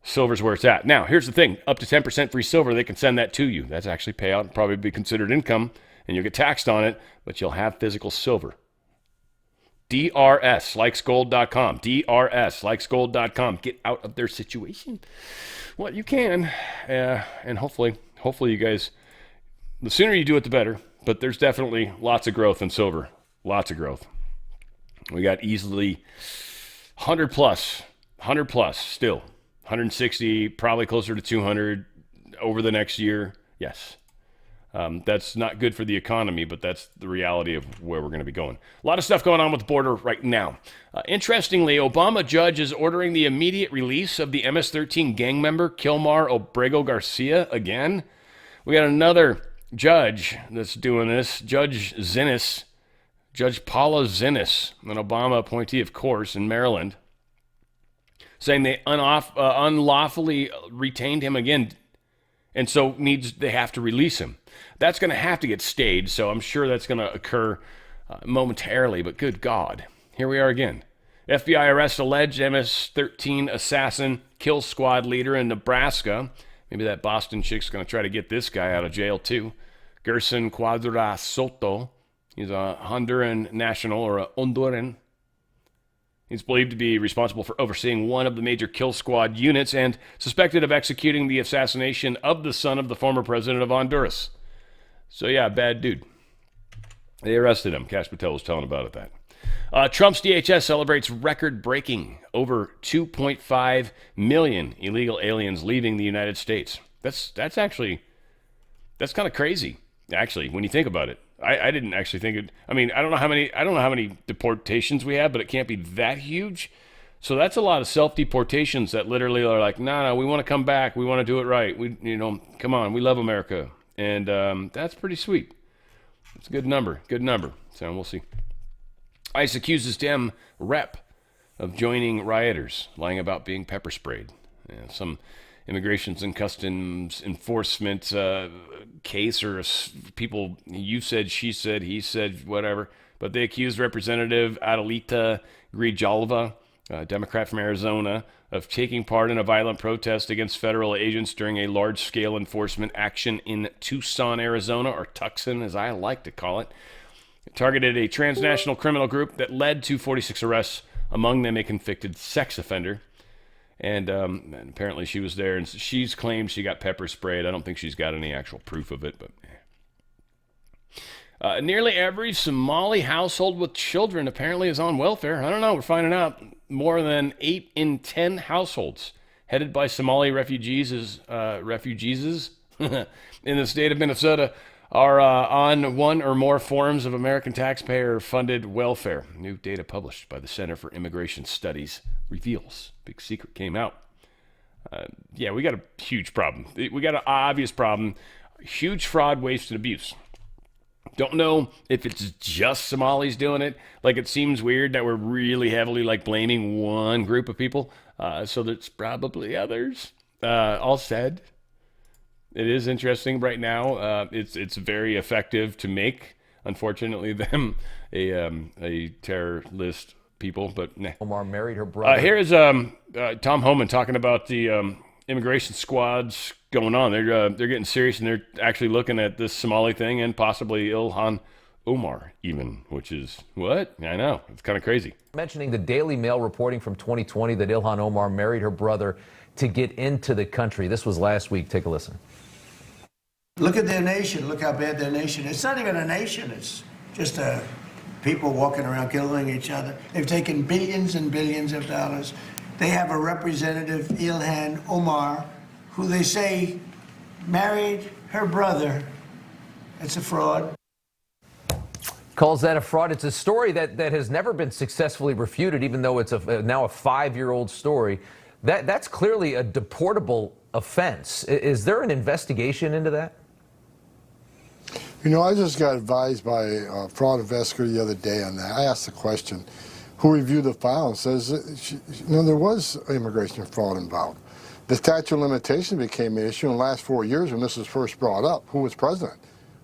silver's where it's at. Now, here's the thing. Up to 10% free silver, they can send that to you. That's actually payout, probably be considered income, and you'll get taxed on it, but you'll have physical silver. DRSlikesgold.com. DRSlikesgold.com. Get out of their situation. Well, you can. And hopefully you guys, the sooner you do it, the better. But there's definitely lots of growth in silver. Lots of growth. We got easily 100 plus still. 160, probably closer to 200 over the next year. Yes. That's not good for the economy, but that's the reality of where we're going to be going. A lot of stuff going on with the border right now. Interestingly, Obama judge is ordering the immediate release of the MS-13 gang member Kilmar Obrego Garcia again. We got another judge that's doing this, Judge Paula Zinnis, an Obama appointee, of course, in Maryland, saying they unlawfully retained him again, and so they have to release him. That's going to have to get staged, so I'm sure that's going to occur momentarily, but good God, here we are again. FBI arrests alleged MS-13 assassin kill squad leader in Nebraska. Maybe that Boston chick's going to try to get this guy out of jail too. Gerson Cuadra Soto. He's a Honduran national, or a Honduran. He's believed to be responsible for overseeing one of the major kill squad units and suspected of executing the assassination of the son of the former president of Honduras. So yeah, bad dude. They arrested him. Cash Patel was telling about it that. Trump's DHS celebrates record-breaking over 2.5 million illegal aliens leaving the United States. That's kind of crazy, actually, when you think about it. I didn't actually think it. I mean, I don't know how many deportations we have, but it can't be that huge. So that's a lot of self-deportations that literally are like, no, we want to come back. We want to do it right. Come on, we love America, and that's pretty sweet. It's a good number. So we'll see. ICE accuses Dem rep of joining rioters, lying about being pepper sprayed. Yeah, some Immigrations and Customs Enforcement case, or people, you said, she said, he said, whatever. But they accused Representative Adelita Grijalva, a Democrat from Arizona, of taking part in a violent protest against federal agents during a large-scale enforcement action in Tucson, Arizona, or Tucson, as I like to call it. It targeted a transnational criminal group that led to 46 arrests, among them a convicted sex offender. And apparently she was there, and she's claimed she got pepper sprayed. I don't think she's got any actual proof of it, but nearly every Somali household with children apparently is on welfare. I don't know. We're finding out more than 8 in 10 households headed by Somali refugees in the state of Minnesota are on one or more forms of American taxpayer-funded welfare. New data published by the Center for Immigration Studies reveals. Big secret came out. Yeah, we got a huge problem. We got an obvious problem. Huge fraud, waste, and abuse. Don't know if it's just Somalis doing it. Like, it seems weird that we're really heavily blaming one group of people. So there's probably others. All said, it is interesting right now. It's very effective to make, unfortunately, them a terror list people, but nah. Omar married her brother. Here is Tom Homan talking about the immigration squads going on. They're getting serious, and they're actually looking at this Somali thing and possibly Ilhan Omar even, which is what? I know. It's kind of crazy. Mentioning the Daily Mail reporting from 2020 that Ilhan Omar married her brother to get into the country. This was last week. Take a listen. Look at their nation. Look how bad their nation is. It's not even a nation. It's just people walking around killing each other. They've taken billions and billions of dollars. They have a representative, Ilhan Omar, who they say married her brother. It's a fraud. Calls that a fraud. It's a story that has never been successfully refuted, even though it's now a 5-year-old story. That's clearly a deportable offense. Is there an investigation into that? You know, I just got advised by a fraud investigator the other day on that. I asked the question, who reviewed the file, and says there was immigration fraud involved. The statute of limitations became an issue in the last 4 years when this was first brought up. Who was president?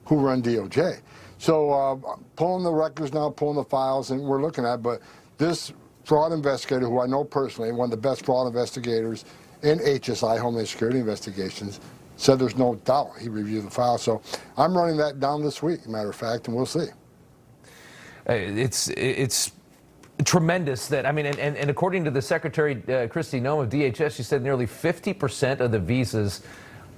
Who run DOJ? So pulling the records now, pulling the files, and we're looking at it, but this fraud investigator who I know personally, one of the best fraud investigators in HSI, Homeland Security Investigations, said there's no doubt he reviewed the file. So I'm running that down this week, matter of fact, and we'll see. It's tremendous that, I mean, and according to the Secretary, Kristi Noem of DHS, she said nearly 50% of the visas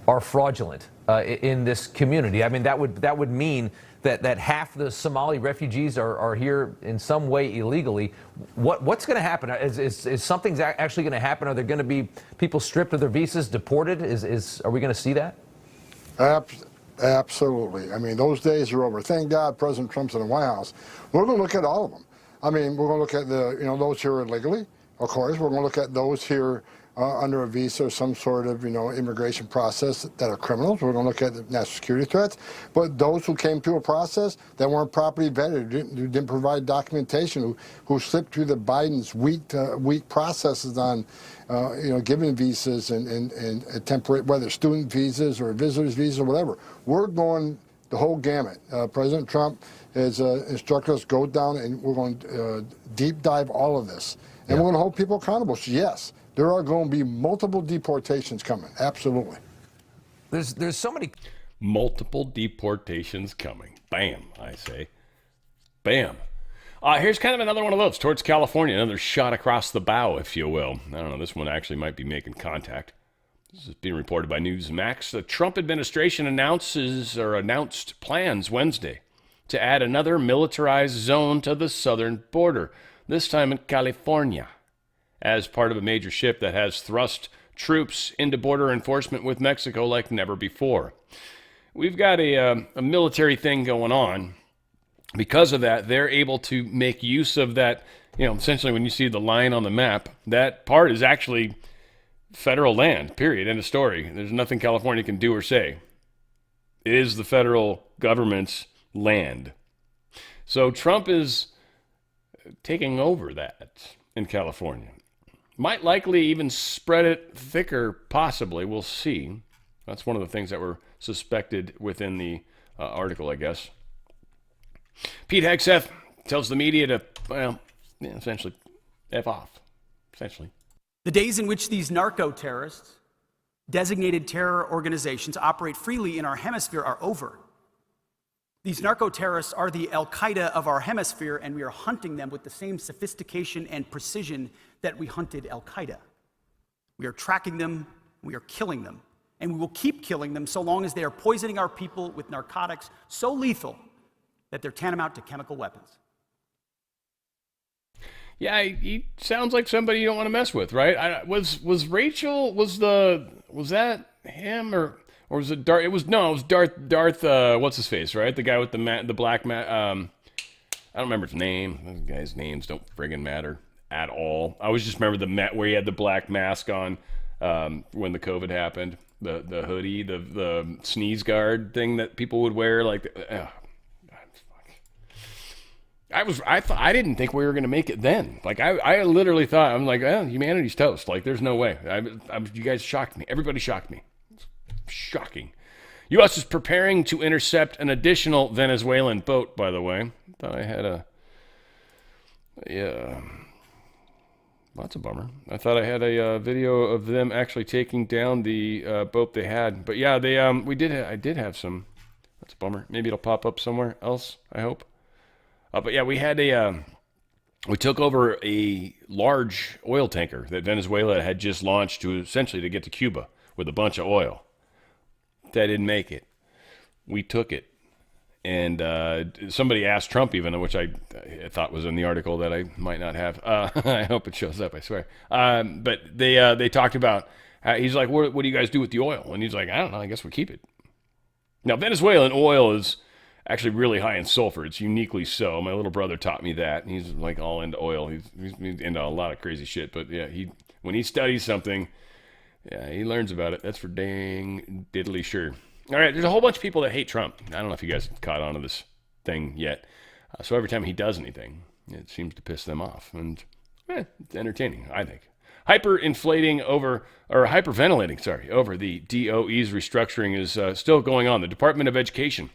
are fraudulent in this community. I mean, that would mean that half the Somali refugees are here in some way illegally. What's going to happen? Is something's actually going to happen? Are there going to be people stripped of their visas, deported? Are we going to see that? Absolutely. I mean, those days are over. Thank God President Trump's in the White House. We're going to look at all of them. I mean, we're going to look at those here illegally, of course. We're going to look at those here under a visa or some sort of, immigration process that are criminals. We're going to look at the national security threats. But those who came through a process that weren't properly vetted, who didn't provide documentation, who slipped through the Biden's weak processes on, giving visas and temporary, whether student visas or visitors visas or whatever. We're going the whole gamut. President Trump has instructed us go down and we're going to deep dive all of this. And we're going to hold people accountable. So yes, there are going to be multiple deportations coming. Absolutely. There's so many multiple deportations coming. Bam, I say. Bam. Here's kind of another one of those towards California. Another shot across the bow, if you will. I don't know. This one actually might be making contact. This is being reported by Newsmax. The Trump administration announced plans Wednesday to add another militarized zone to the southern border, this time in California, as part of a major shift that has thrust troops into border enforcement with Mexico like never before. We've got a military thing going on. Because of that, they're able to make use of that. Essentially when you see the line on the map, that part is actually federal land, period, end of story. There's nothing California can do or say. It is the federal government's land. So Trump is taking over that in California. Might likely even spread it thicker, possibly. We'll see. That's one of the things that were suspected within the article, I guess. Pete Hegseth tells the media to, essentially, F off, essentially. The days in which these narco-terrorists, designated terror organizations, operate freely in our hemisphere are over. These narco-terrorists are the Al-Qaeda of our hemisphere, and we are hunting them with the same sophistication and precision that we hunted Al-Qaeda. We are tracking them, we are killing them, and we will keep killing them so long as they are poisoning our people with narcotics so lethal that they're tantamount to chemical weapons. Yeah, he sounds like somebody you don't want to mess with, right? Was Rachel, was that him or was it Darth? It was Darth, what's his face, right? The guy with the black I don't remember his name. Those guys' names don't friggin' matter at all. I always just remember the where he had the black mask on when the COVID happened. The hoodie, the sneeze guard thing that people would wear, I didn't think we were going to make it then. I literally thought, I'm like, humanity's toast. There's no way. You guys shocked me. Everybody shocked me. It's shocking. U.S. is preparing to intercept an additional Venezuelan boat, by the way. Thought I had well, that's a bummer. I thought I had a video of them actually taking down the boat they had. But yeah, I did have some. That's a bummer. Maybe it'll pop up somewhere else, I hope. But yeah, we took over a large oil tanker that Venezuela had just launched to get to Cuba with a bunch of oil. That didn't make it. We took it. And somebody asked Trump even, which I thought was in the article that I might not have. I hope it shows up, I swear. But they talked about, he's like, what do you guys do with the oil? And he's like, I don't know, I guess we keep it. Now, Venezuelan oil is actually really high in sulfur. It's uniquely so. My little brother taught me that. He's all into oil. He's into a lot of crazy shit. But yeah, when he studies something, yeah, he learns about it. That's for dang diddly sure. All right, there's a whole bunch of people that hate Trump. I don't know if you guys caught on to this thing yet. So every time he does anything, it seems to piss them off. And it's entertaining, I think. Hyperventilating over the DOE's restructuring is still going on. The Department of Education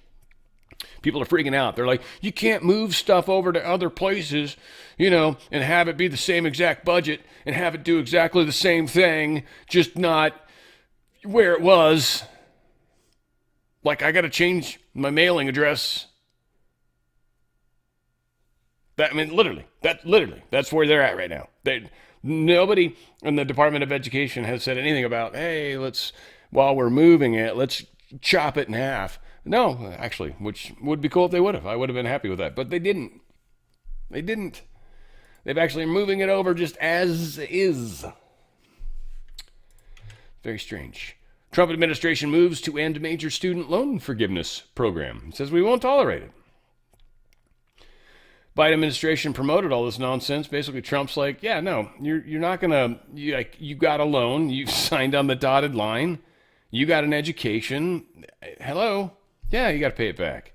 People are freaking out. They're like, you can't move stuff over to other places, and have it be the same exact budget and have it do exactly the same thing, just not where it was. Like, I got to change my mailing address. Literally, that's where they're at right now. Nobody in the Department of Education has said anything about, hey, while we're moving it, let's chop it in half. No, actually, which would be cool if they would have. I would have been happy with that, but they didn't. They've actually moving it over just as is. Very strange. Trump administration moves to end major student loan forgiveness program. It says we won't tolerate it. Biden administration promoted all this nonsense. Basically, Trump's like, yeah, no, you're not gonna. You got a loan. You signed on the dotted line. You got an education. Hello. Yeah, you got to pay it back.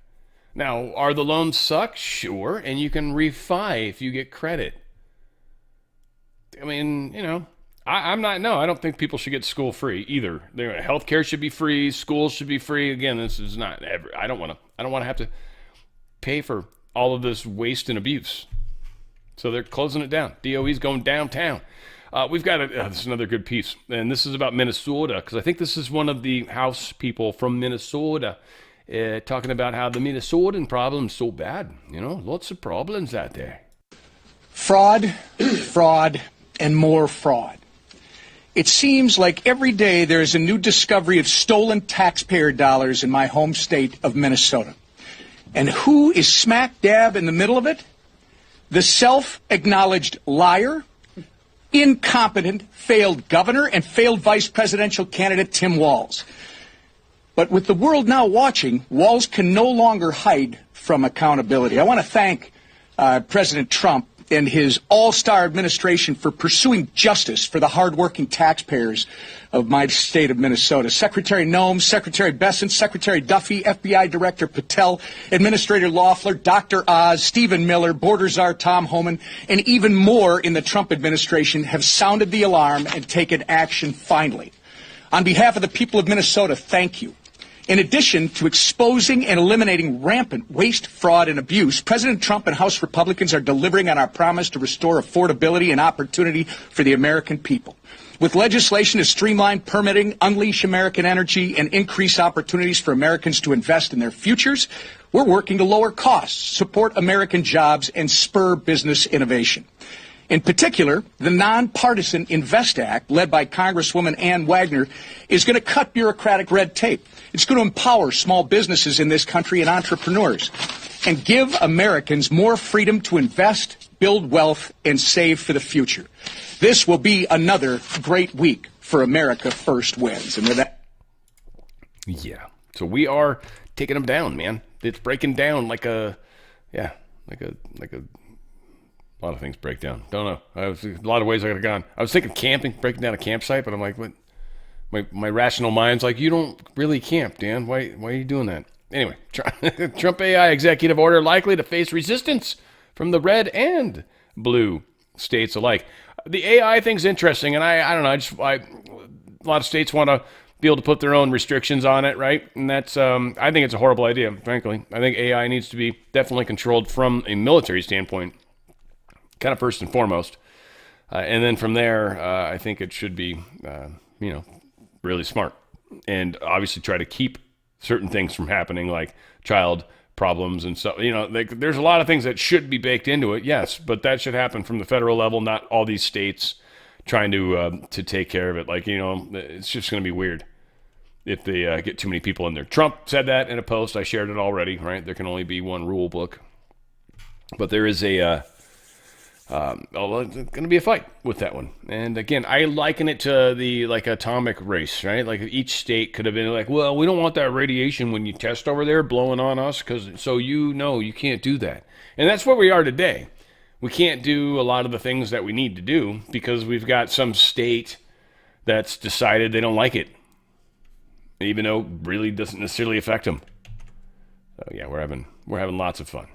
Now, are the loans suck? Sure, and you can refi if you get credit. I don't think people should get school free either. Healthcare should be free. Schools should be free. Again, this is not ever. I don't want to have to pay for all of this waste and abuse. So they're closing it down. DOE's going downtown. We've got this is another good piece, and this is about Minnesota, because I think this is one of the House people from Minnesota talking about how the Minnesotan problem is so bad. Lots of problems out there. Fraud, fraud, and more fraud. It seems like every day there is a new discovery of stolen taxpayer dollars in my home state of Minnesota. And who is smack dab in the middle of it? The self-acknowledged liar, incompetent, failed governor, and failed vice presidential candidate Tim Walz. But with the world now watching, Walz can no longer hide from accountability. I want to thank President Trump and his all-star administration for pursuing justice for the hardworking taxpayers of my state of Minnesota. Secretary Noem, Secretary Bessent, Secretary Duffy, FBI Director Patel, Administrator Loeffler, Dr. Oz, Stephen Miller, Border Czar Tom Homan, and even more in the Trump administration have sounded the alarm and taken action finally. On behalf of the people of Minnesota, thank you. In addition to exposing and eliminating rampant waste, fraud, and abuse, President Trump and House Republicans are delivering on our promise to restore affordability and opportunity for the American people. With legislation to streamline permitting, unleash American energy, and increase opportunities for Americans to invest in their futures, we're working to lower costs, support American jobs, and spur business innovation. In particular, the nonpartisan INVEST Act, led by Congresswoman Ann Wagner, is going to cut bureaucratic red tape. It's going to empower small businesses in this country and entrepreneurs and give Americans more freedom to invest, build wealth, and save for the future. This will be another great week for America First Wins. And with that, yeah. So we are taking them down, man. It's breaking down like a lot of things break down. Don't know. A lot of ways I could have gone. I was thinking camping, breaking down a campsite, but I'm like, what? My rational mind's like, you don't really camp, Dan. Why are you doing that? Anyway, Trump AI executive order likely to face resistance from the red and blue states alike. The AI thing's interesting, and I don't know. A lot of states want to be able to put their own restrictions on it, right? And that's I think it's a horrible idea, frankly. I think AI needs to be definitely controlled from a military standpoint, kind of first and foremost, and then from there, I think it should be, really smart, and obviously try to keep certain things from happening, like child problems and so. There's a lot of things that should be baked into it, yes, but that should happen from the federal level, not all these states trying to take care of it. It's just going to be weird if they get too many people in there. Trump said that in a post. I shared it already, right? There can only be one rule book, but there is it's going to be a fight with that one. And again, I liken it to the atomic race, right? Like each state could have been like, well, we don't want that radiation when you test over there blowing on us, so you can't do that. And that's where we are today. We can't do a lot of the things that we need to do because we've got some state that's decided they don't like it, even though it really doesn't necessarily affect them. So yeah, we're having lots of fun.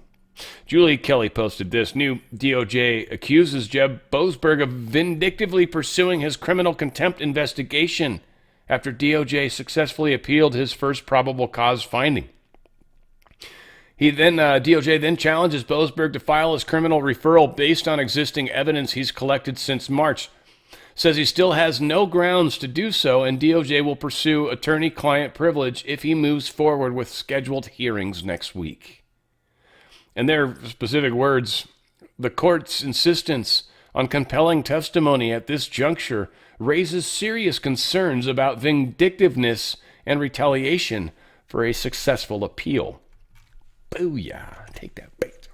Julie Kelly posted this. New DOJ accuses Jeb Boasberg of vindictively pursuing his criminal contempt investigation after DOJ successfully appealed his first probable cause finding. He then, DOJ then challenges Boasberg to file his criminal referral based on existing evidence he's collected since March. Says he still has no grounds to do so, and DOJ will pursue attorney-client privilege if he moves forward with scheduled hearings next week. And their specific words, the court's insistence on compelling testimony at this juncture raises serious concerns about vindictiveness and retaliation for a successful appeal. Booyah. Take that bait.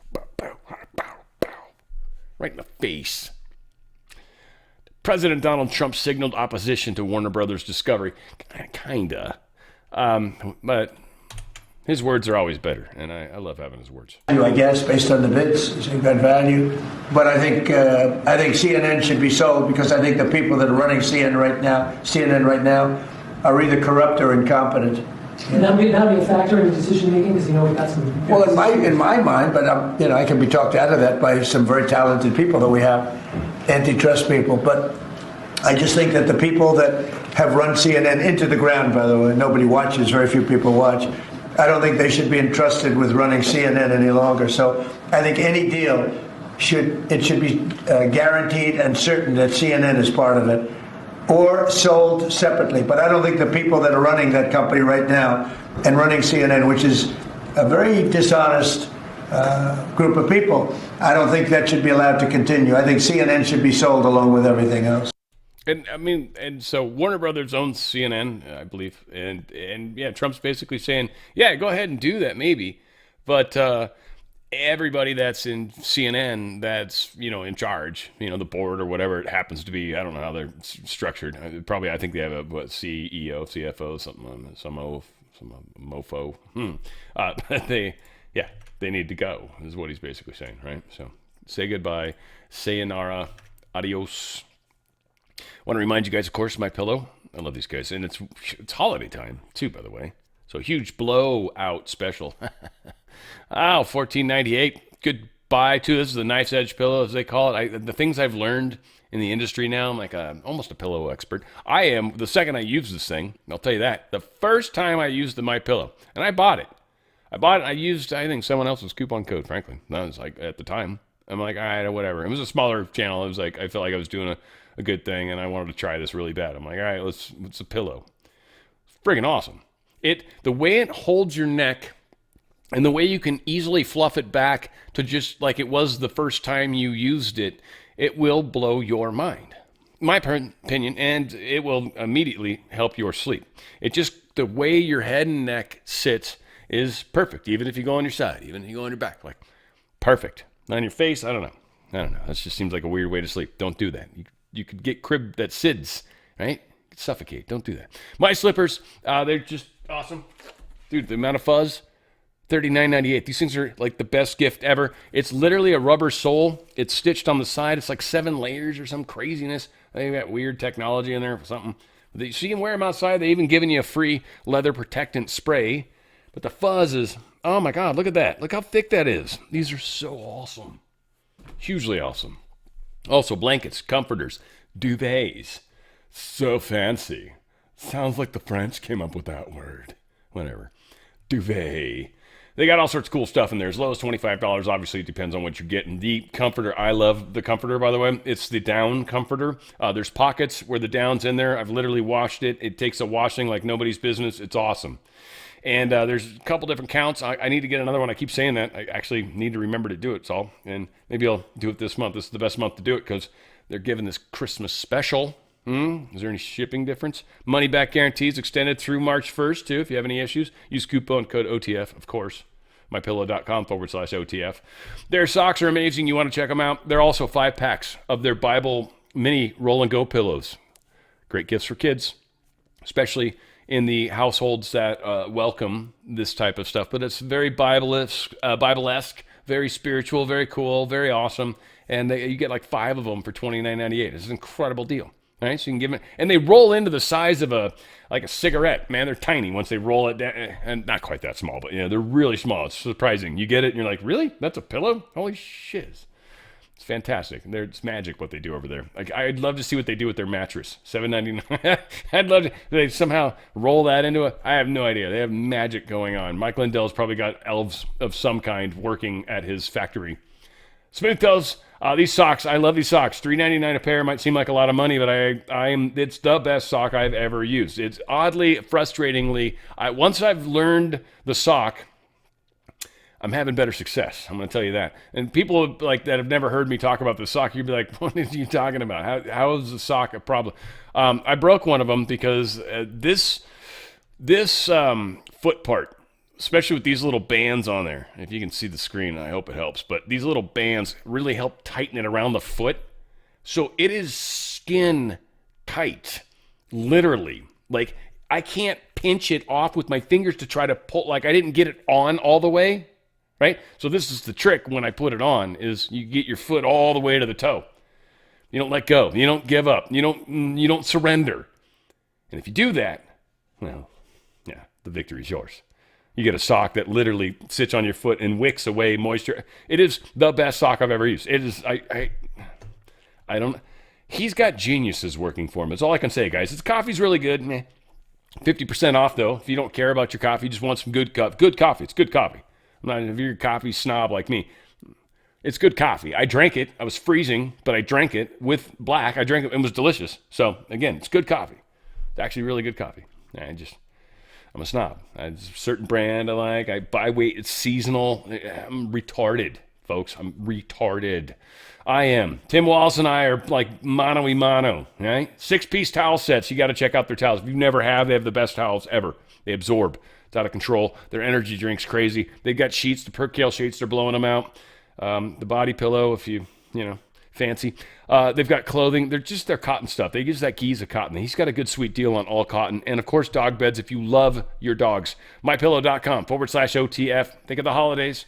Right in the face. President Donald Trump signaled opposition to Warner Brothers Discovery. Kinda. But his words are always better, and I love having his words. I guess, based on the bids, it's a good value. But I think CNN should be sold because I think the people that are running CNN right now are either corrupt or incompetent. Would that be a factor in decision making? Because we've got some. Well, in my mind, but I can be talked out of that by some very talented people that we have, antitrust people. But I just think that the people that have run CNN into the ground, by the way, nobody watches, very few people watch. I don't think they should be entrusted with running CNN any longer. So I think any deal should be guaranteed and certain that CNN is part of it, or sold separately. But I don't think the people that are running that company right now and running CNN, which is a very dishonest group of people, I don't think that should be allowed to continue. I think CNN should be sold along with everything else. And so Warner Brothers owns CNN, I believe, and yeah, Trump's basically saying, yeah, go ahead and do that maybe, but everybody that's in CNN that's in charge, the board or whatever it happens to be, I don't know how they're structured. Probably I think they have a CEO, CFO, some mofo. They need to go is what he's basically saying, right? So say goodbye, sayonara, adios. Want to remind you guys, of course, my pillow. I love these guys, and it's holiday time too, by the way. So huge blowout special. $14.98. Goodbye to this is the knife's edge pillow, as they call it. The things I've learned in the industry now, I'm like almost a pillow expert. I am the second I use this thing. I'll tell you that. The first time I used the My Pillow, and I bought it. I used I think someone else's coupon code. Frankly, that was like at the time. I'm like, all right, whatever. It was a smaller channel. It was like I felt like I was doing a good thing, and I wanted to try this really bad. I'm like, all right, it's a pillow. It's friggin' awesome. The way it holds your neck and the way you can easily fluff it back to just like it was the first time you used it, it will blow your mind. My opinion, and it will immediately help your sleep. The way your head and neck sits is perfect, even if you go on your side, even if you go on your back, like perfect. On your face, I don't know. That just seems like a weird way to sleep. Don't do that. You could get crib that SIDS, right? You could suffocate. Don't do that. My slippers, they're just awesome. Dude, the amount of fuzz, $39.98. These things are like the best gift ever. It's literally a rubber sole. It's stitched on the side. It's like 7 layers or some craziness. They got weird technology in there for something. So you can wear them outside. They even given you a free leather protectant spray. But the fuzz is, oh my God, look at that. Look how thick that is. These are so awesome. Hugely awesome. Also, blankets, comforters, duvets. So fancy. Sounds like the French came up with that word. Whatever. Duvet. They got all sorts of cool stuff in there. As low as $25. Obviously, it depends on what you're getting. The comforter, I love the comforter, by the way. It's the down comforter. There's pockets where the down's in there. I've literally washed it. It takes a washing like nobody's business. It's awesome. And there's a couple different counts. I need to get another one. I keep saying that. I actually need to remember to do it, Saul. And maybe I'll do it this month. This is the best month to do it because they're giving this Christmas special. Is there any shipping difference? Money back guarantees extended through March 1st, too. If you have any issues, use coupon code OTF, of course. mypillow.com/OTF. Their socks are amazing. You want to check them out. They're also 5-packs of their Bible mini roll and go pillows. Great gifts for kids, especially in the households that welcome this type of stuff. But it's very Bible-esque, very spiritual, very cool, very awesome. And you get like 5 of them for $29.98. It's an incredible deal. Right? So you can give them, and they roll into the size of a cigarette. Man, they're tiny once they roll it down, and not quite that small, but they're really small. It's surprising. You get it, and you're like, really? That's a pillow? Holy shiz. It's fantastic. It's magic what they do over there. Like, I'd love to see what they do with their mattress. $7.99. I'd love to. They somehow roll that into it. I have no idea. They have magic going on. Mike Lindell's probably got elves of some kind working at his factory. Smooth Toes. These socks, I love these socks. $3.99 a pair might seem like a lot of money, but it's the best sock I've ever used. It's oddly, frustratingly, once I've learned the sock, I'm having better success. I'm going to tell you that. And people like that have never heard me talk about the sock, you'd be like, what are you talking about? How is the sock a problem? I broke one of them because this foot part, especially with these little bands on there. If you can see the screen, I hope it helps. But these little bands really help tighten it around the foot. So it is skin tight, literally. Like, I can't pinch it off with my fingers to try to pull. Like, I didn't get it on all the way, right? So this is the trick when I put it on, is you get your foot all the way to the toe. You don't let go. You don't give up. You don't surrender. And if you do that, well, yeah, the victory is yours. You get a sock that literally sits on your foot and wicks away moisture. It is the best sock I've ever used. It is, I don't, he's got geniuses working for him. That's all I can say, guys. His coffee's really good. 50% off, though. If you don't care about your coffee, you just want some good coffee. It's good coffee. I'm not if you're a coffee snob like me. It's good coffee. I drank it. I was freezing, but I drank it with black. I drank it. It was delicious. So, again, it's good coffee. It's actually really good coffee. I'm a snob. It's a certain brand I like. I buy weight. It's seasonal. I'm retarded, folks. I'm retarded. I am. Tim Wallace and I are like mano-y-mano, right? 6-piece towel sets. You got to check out their towels. If you never have, they have the best towels ever. They absorb. It's out of control. Their energy drink's crazy. They've got sheets, the percale sheets. They're blowing them out. The body pillow, if you fancy. They've got clothing. They're cotton stuff. They use that Giza cotton. He's got a good sweet deal on all cotton. And of course, dog beds if you love your dogs. MyPillow.com/OTF. Think of the holidays.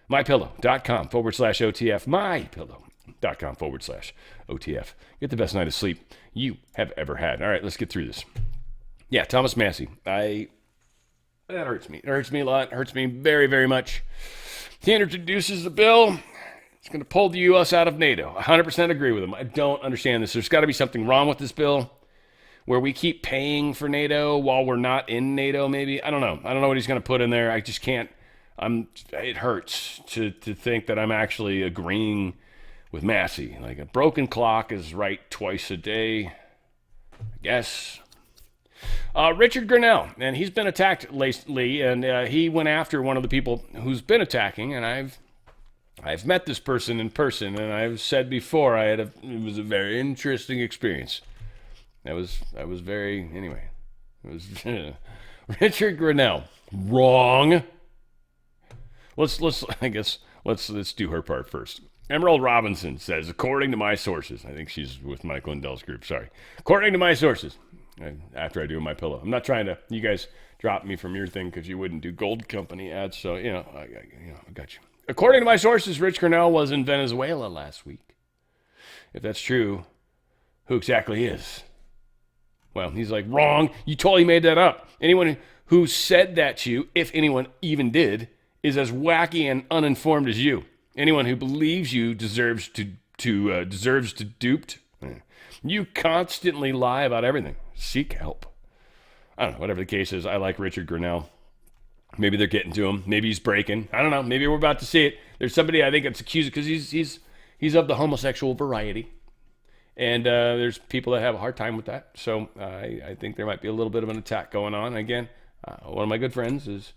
MyPillow.com/OTF. MyPillow.com/OTF. Get the best night of sleep you have ever had. All right, let's get through this. Yeah, Thomas Massey. That hurts me. It hurts me a lot. It hurts me very, very much. He introduces the bill. It's going to pull the U.S. out of NATO. 100% agree with him. I don't understand this. There's got to be something wrong with this bill where we keep paying for NATO while we're not in NATO, maybe. I don't know. I don't know what he's going to put in there. I just can't. It hurts to think that I'm actually agreeing with Massey. Like, a broken clock is right twice a day, I guess. Richard Grinnell, and he's been attacked lately, and he went after one of the people who's been attacking, and I've met this person in person, and I've said before it was a very interesting experience. It was Richard Grinnell. Wrong. Let's do her part first. Emerald Robinson says, according to my sources, I think she's with Mike Lindell's group, sorry. According to my sources, after I do my pillow. I'm not trying to, you guys drop me from your thing because you wouldn't do Gold Company ads, so, I got you. According to my sources, Rich Cornell was in Venezuela last week. If that's true, who exactly is? Well, he's like, wrong. You totally made that up. Anyone who said that to you, if anyone even did, is as wacky and uninformed as you. Anyone who believes you deserves to duped. You constantly lie about everything. Seek help. I don't know. Whatever the case is, I like Richard Grinnell. Maybe they're getting to him. Maybe he's breaking. I don't know. Maybe we're about to see it. There's somebody I think that's accused because he's of the homosexual variety, and there's people that have a hard time with that. So I think there might be a little bit of an attack going on. Again, one of my good friends is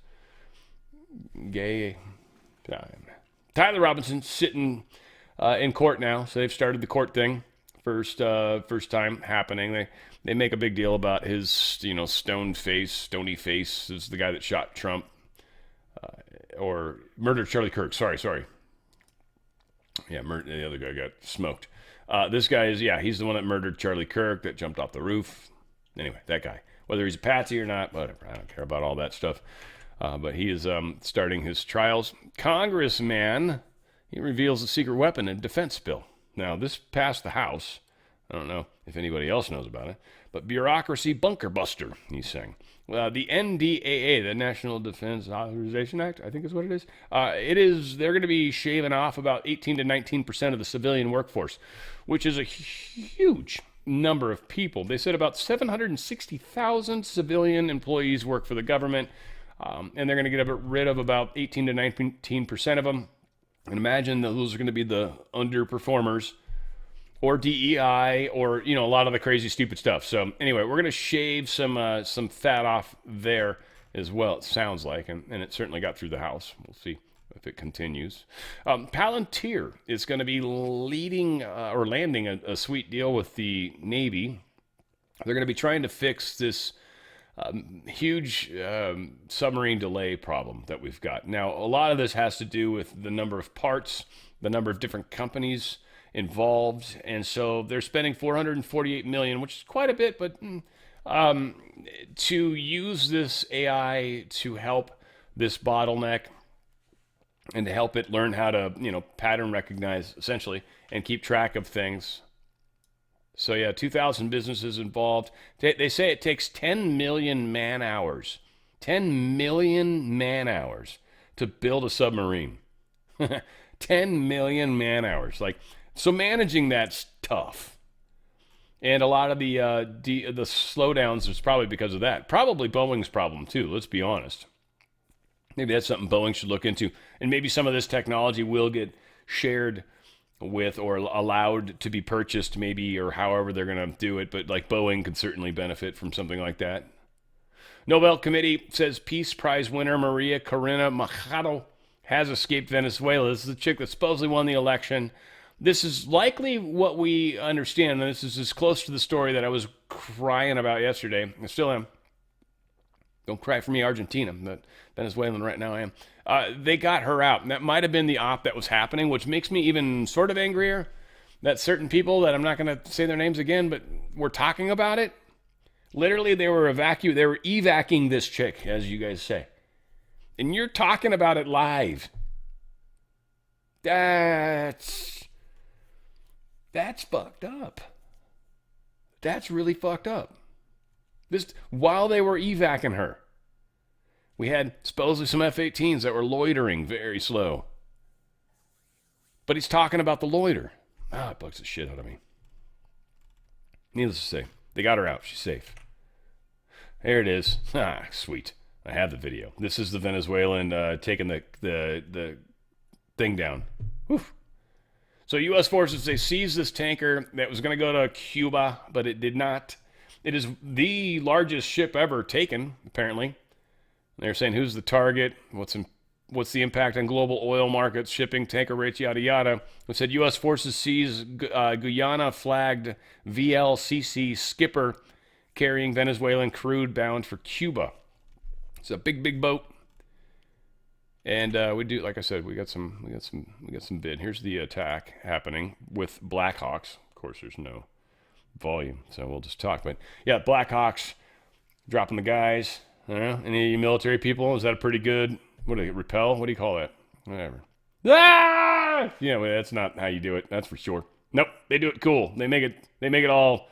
gay. Tyler Robinson sitting in court now, so they've started the court thing. First time happening. They make a big deal about his, stony face. This is the guy that shot Trump or murdered Charlie Kirk. Sorry. Yeah, the other guy got smoked. This guy he's the one that murdered Charlie Kirk, that jumped off the roof. Anyway, that guy. Whether he's a patsy or not, whatever. I don't care about all that stuff. But he is starting his trials. Congressman, he reveals a secret weapon in defense bill. Now, this passed the House. I don't know if anybody else knows about it. But bureaucracy bunker buster, he's saying. The NDAA, the National Defense Authorization Act, I think is what it is. They're going to be shaving off about 18 to 19% of the civilian workforce, which is a huge number of people. They said about 760,000 civilian employees work for the government, and they're going to get rid of about 18 to 19% of them. And imagine those are going to be the underperformers, or DEI, or a lot of the crazy stupid stuff. So anyway, we're gonna shave some fat off there as well. It sounds like, and it certainly got through the House. We'll see if it continues. Palantir is going to be leading or landing a sweet deal with the Navy. They're going to be trying to fix this huge submarine delay problem that we've got. Now, a lot of this has to do with the number of parts, the number of different companies involved, and so they're spending $448 million, which is quite a bit, but to use this AI to help this bottleneck and to help it learn how to pattern recognize essentially and keep track of things. So yeah, 2,000 businesses involved. They say it takes 10 million man hours, 10 million man hours to build a submarine. 10 million man hours, so managing that's tough, and a lot of the slowdowns is probably because of that. Probably Boeing's problem too. Let's be honest. Maybe that's something Boeing should look into, and maybe some of this technology will get shared with or allowed to be purchased, maybe, or however they're going to do it. But Boeing could certainly benefit from something like that. Nobel Committee says Peace Prize winner Maria Corina Machado has escaped Venezuela. This is the chick that supposedly won the election. This is likely what we understand. This is as close to the story that I was crying about yesterday. I still am. Don't cry for me, Argentina. I'm not Venezuelan right now. I am. They got her out. And that might have been the op that was happening, which makes me even sort of angrier that certain people, that I'm not going to say their names again, but were talking about it. Literally, they were evacuating this chick, as you guys say. And you're talking about it live. That's fucked up. That's really fucked up. This while they were evacuating her. We had supposedly some F-18s that were loitering very slow. But he's talking about the loiter. It bugs the shit out of me. Needless to say, they got her out. She's safe. There it is. Sweet. I have the video. This is the Venezuelan taking the thing down. Whew. So U.S. forces, they seized this tanker that was going to go to Cuba, but it did not. It is the largest ship ever taken, apparently. They're saying who's the target, what's the impact on global oil markets, shipping, tanker rates, yada, yada. It said U.S. forces seized Guyana-flagged VLCC skipper carrying Venezuelan crude bound for Cuba. It's a big boat. And we do, like I said, we got some bid. Here's the attack happening with Blackhawks. Of course, there's no volume, so we'll just talk. But yeah, Blackhawks dropping the guys. I don't know. Any military people? Is that a pretty good? What do they repel? What do you call that? Whatever. Ah! Yeah, well, that's not how you do it. That's for sure. Nope, they do it cool. They make it all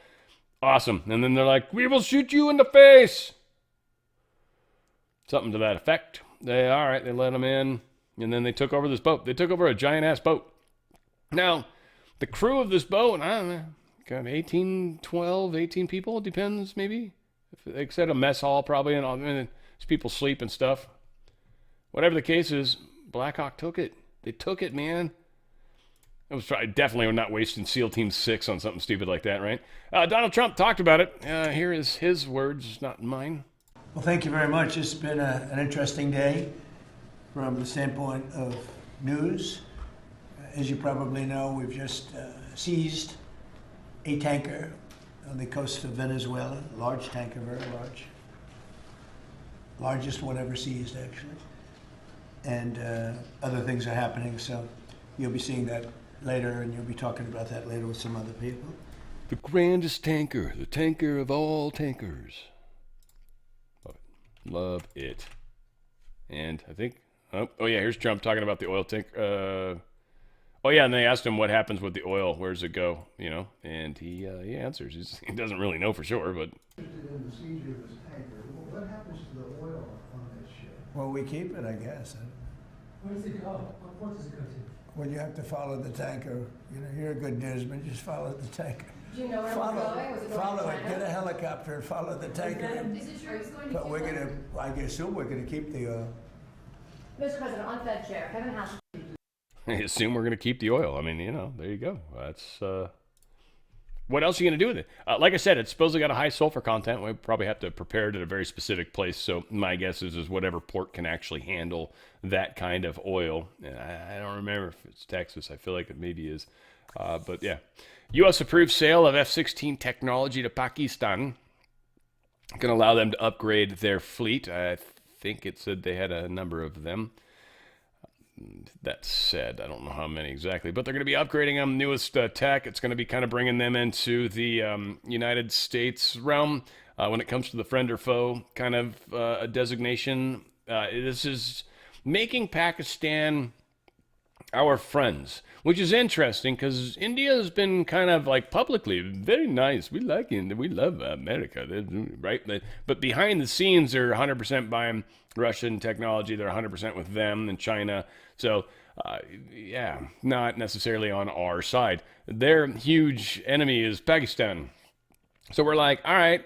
awesome, and then they're like, "We will shoot you in the face." Something to that effect. They let them in, and then they took over this boat. They took over a giant-ass boat. Now, the crew of this boat, I don't know, kind of 18 people, it depends, maybe. If they said a mess hall, probably, and there's people sleep and stuff. Whatever the case is, Blackhawk took it. They took it, man. It was definitely not wasting SEAL Team 6 on something stupid like that, right? Donald Trump talked about it. Here is his words, not mine. Well, thank you very much. It's been an interesting day from the standpoint of news. As you probably know, we've just seized a tanker on the coast of Venezuela, a large tanker, very large. Largest one ever seized, actually. And other things are happening, so you'll be seeing that later, and you'll be talking about that later with some other people. The grandest tanker, the tanker of all tankers. Love it. And I think, oh yeah, here's Trump talking about the oil tank. Oh yeah, and they asked him what happens with the oil. Where does it go? And he answers. He doesn't really know for sure, but. In the seizure of this tanker, what what happens to the oil on that ship? Well, we keep it, I guess. Where does it go? What port does it go to? Well, you have to follow the tanker. You know, you're a good newsman. Just follow the tanker. Do you know where it was going? Was it going Follow to it. China? Get a helicopter and follow the tanker. Is it true it's going to But we're gonna. I assume we're gonna keep the oil. Mr. President, on Fed Chair, Kevin House. I assume we're going to keep the oil. I mean, you know, there you go. That's what else are you going to do with it? Like I said, it's supposedly got a high sulfur content. We probably have to prepare it at a very specific place. So my guess is whatever port can actually handle that kind of oil. And I don't remember if it's Texas. I feel like it maybe is. But yeah, U.S. approved sale of F-16 technology to Pakistan. Going to allow them to upgrade their fleet. I think it said they had a number of them. That said, I don't know how many exactly, but they're going to be upgrading them, newest tech. It's going to be kind of bringing them into the United States realm when it comes to the friend or foe kind of a designation. This is making Pakistan our friends, which is interesting because India has been kind of like publicly very nice. We like India. We love America, right? But behind the scenes, they're 100% buying Russian technology. They're 100% with them and China. So, yeah, not necessarily on our side. Their huge enemy is Pakistan. So we're like, all right,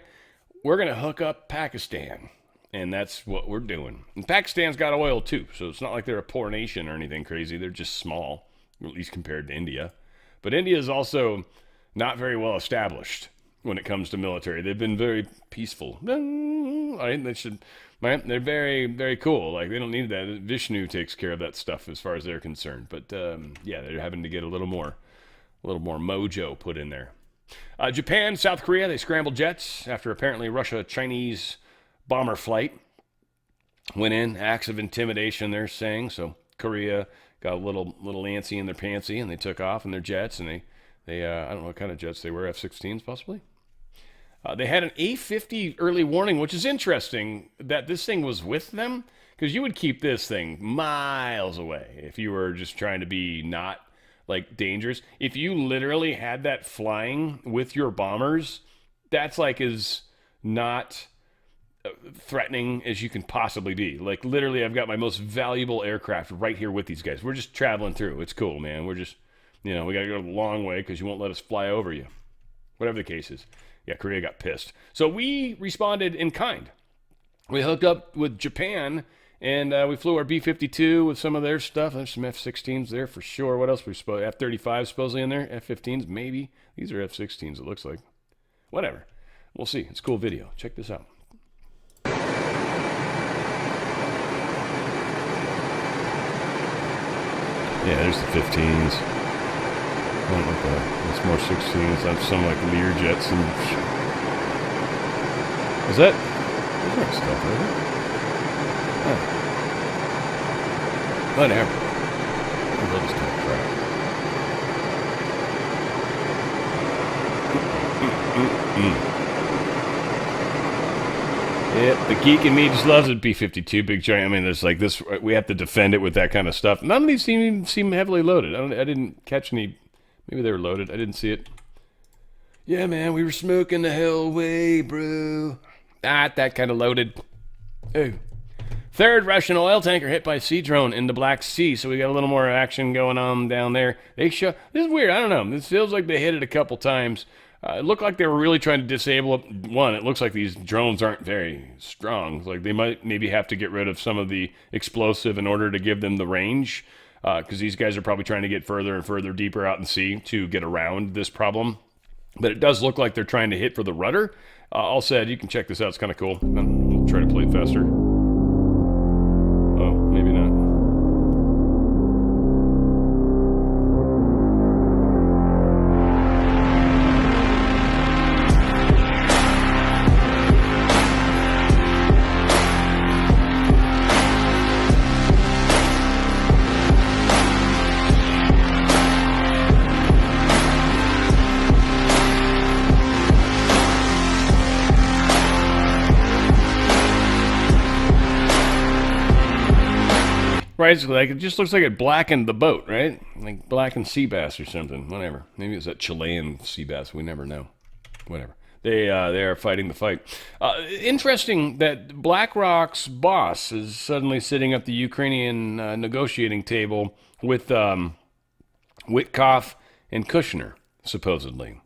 we're going to hook up Pakistan. And that's what we're doing. And Pakistan's got oil too, so it's not like they're a poor nation or anything crazy. They're just small, at least compared to India. But India is also not very well established when it comes to military. They've been very peaceful. Right? They're very, very cool. Like, they don't need that. Vishnu takes care of that stuff as far as they're concerned. But yeah, they're having to get a little more mojo put in there. Japan, South Korea, they scrambled jets after apparently Russia-Chinese bomber flight went in. Acts of intimidation, they're saying. So Korea got a little antsy in their pantsy, and they took off in their jets, and they I don't know what kind of jets they were, F-16s possibly. They had an A-50 early warning, which is interesting that this thing was with them, because you would keep this thing miles away if you were just trying to be not like dangerous. If you literally had that flying with your bombers, that's like as not threatening as you can possibly be. Like, literally, I've got my most valuable aircraft right here with these guys. We're just traveling through. It's cool, man. We're just, we got to go the long way because you won't let us fly over you. Whatever the case is. Yeah, Korea got pissed. So we responded in kind. We hooked up with Japan, and we flew our B-52 with some of their stuff. There's some F-16s there for sure. What else we supposed? F-35 supposedly in there. F-15s, maybe. These are F-16s, it looks like. Whatever. We'll see. It's a cool video. Check this out. Yeah, there's the 15s. I don't know what that. It's more 16s. That's some like Lear jets and shit. Is that? There's not stuff, is it? Oh. Whatever. I love this kind of crap. Yeah, the geek in me just loves it. B-52, big giant. I mean, there's like this. We have to defend it with that kind of stuff. None of these seem heavily loaded. I didn't catch any. Maybe they were loaded. I didn't see it. Yeah, man, we were smoking the hell way, bro. That kind of loaded. Oh. Third Russian oil tanker hit by sea drone in the Black Sea. So we got a little more action going on down there. This is weird. I don't know. This feels like they hit it a couple times. It looked like they were really trying to disable it. One, it looks like these drones aren't very strong. Like they might maybe have to get rid of some of the explosive in order to give them the range. Because these guys are probably trying to get further and further deeper out in sea to get around this problem. But it does look like they're trying to hit for the rudder. All said, you can check this out. It's kind of cool. We'll try to play it faster. Oh, maybe not. Right, it's like, it just looks like it blackened the boat, right? Like blackened sea bass or something, whatever. Maybe it's that Chilean sea bass, we never know. Whatever. They are fighting the fight. Interesting that BlackRock's boss is suddenly sitting at the Ukrainian negotiating table with Witkoff and Kushner, supposedly.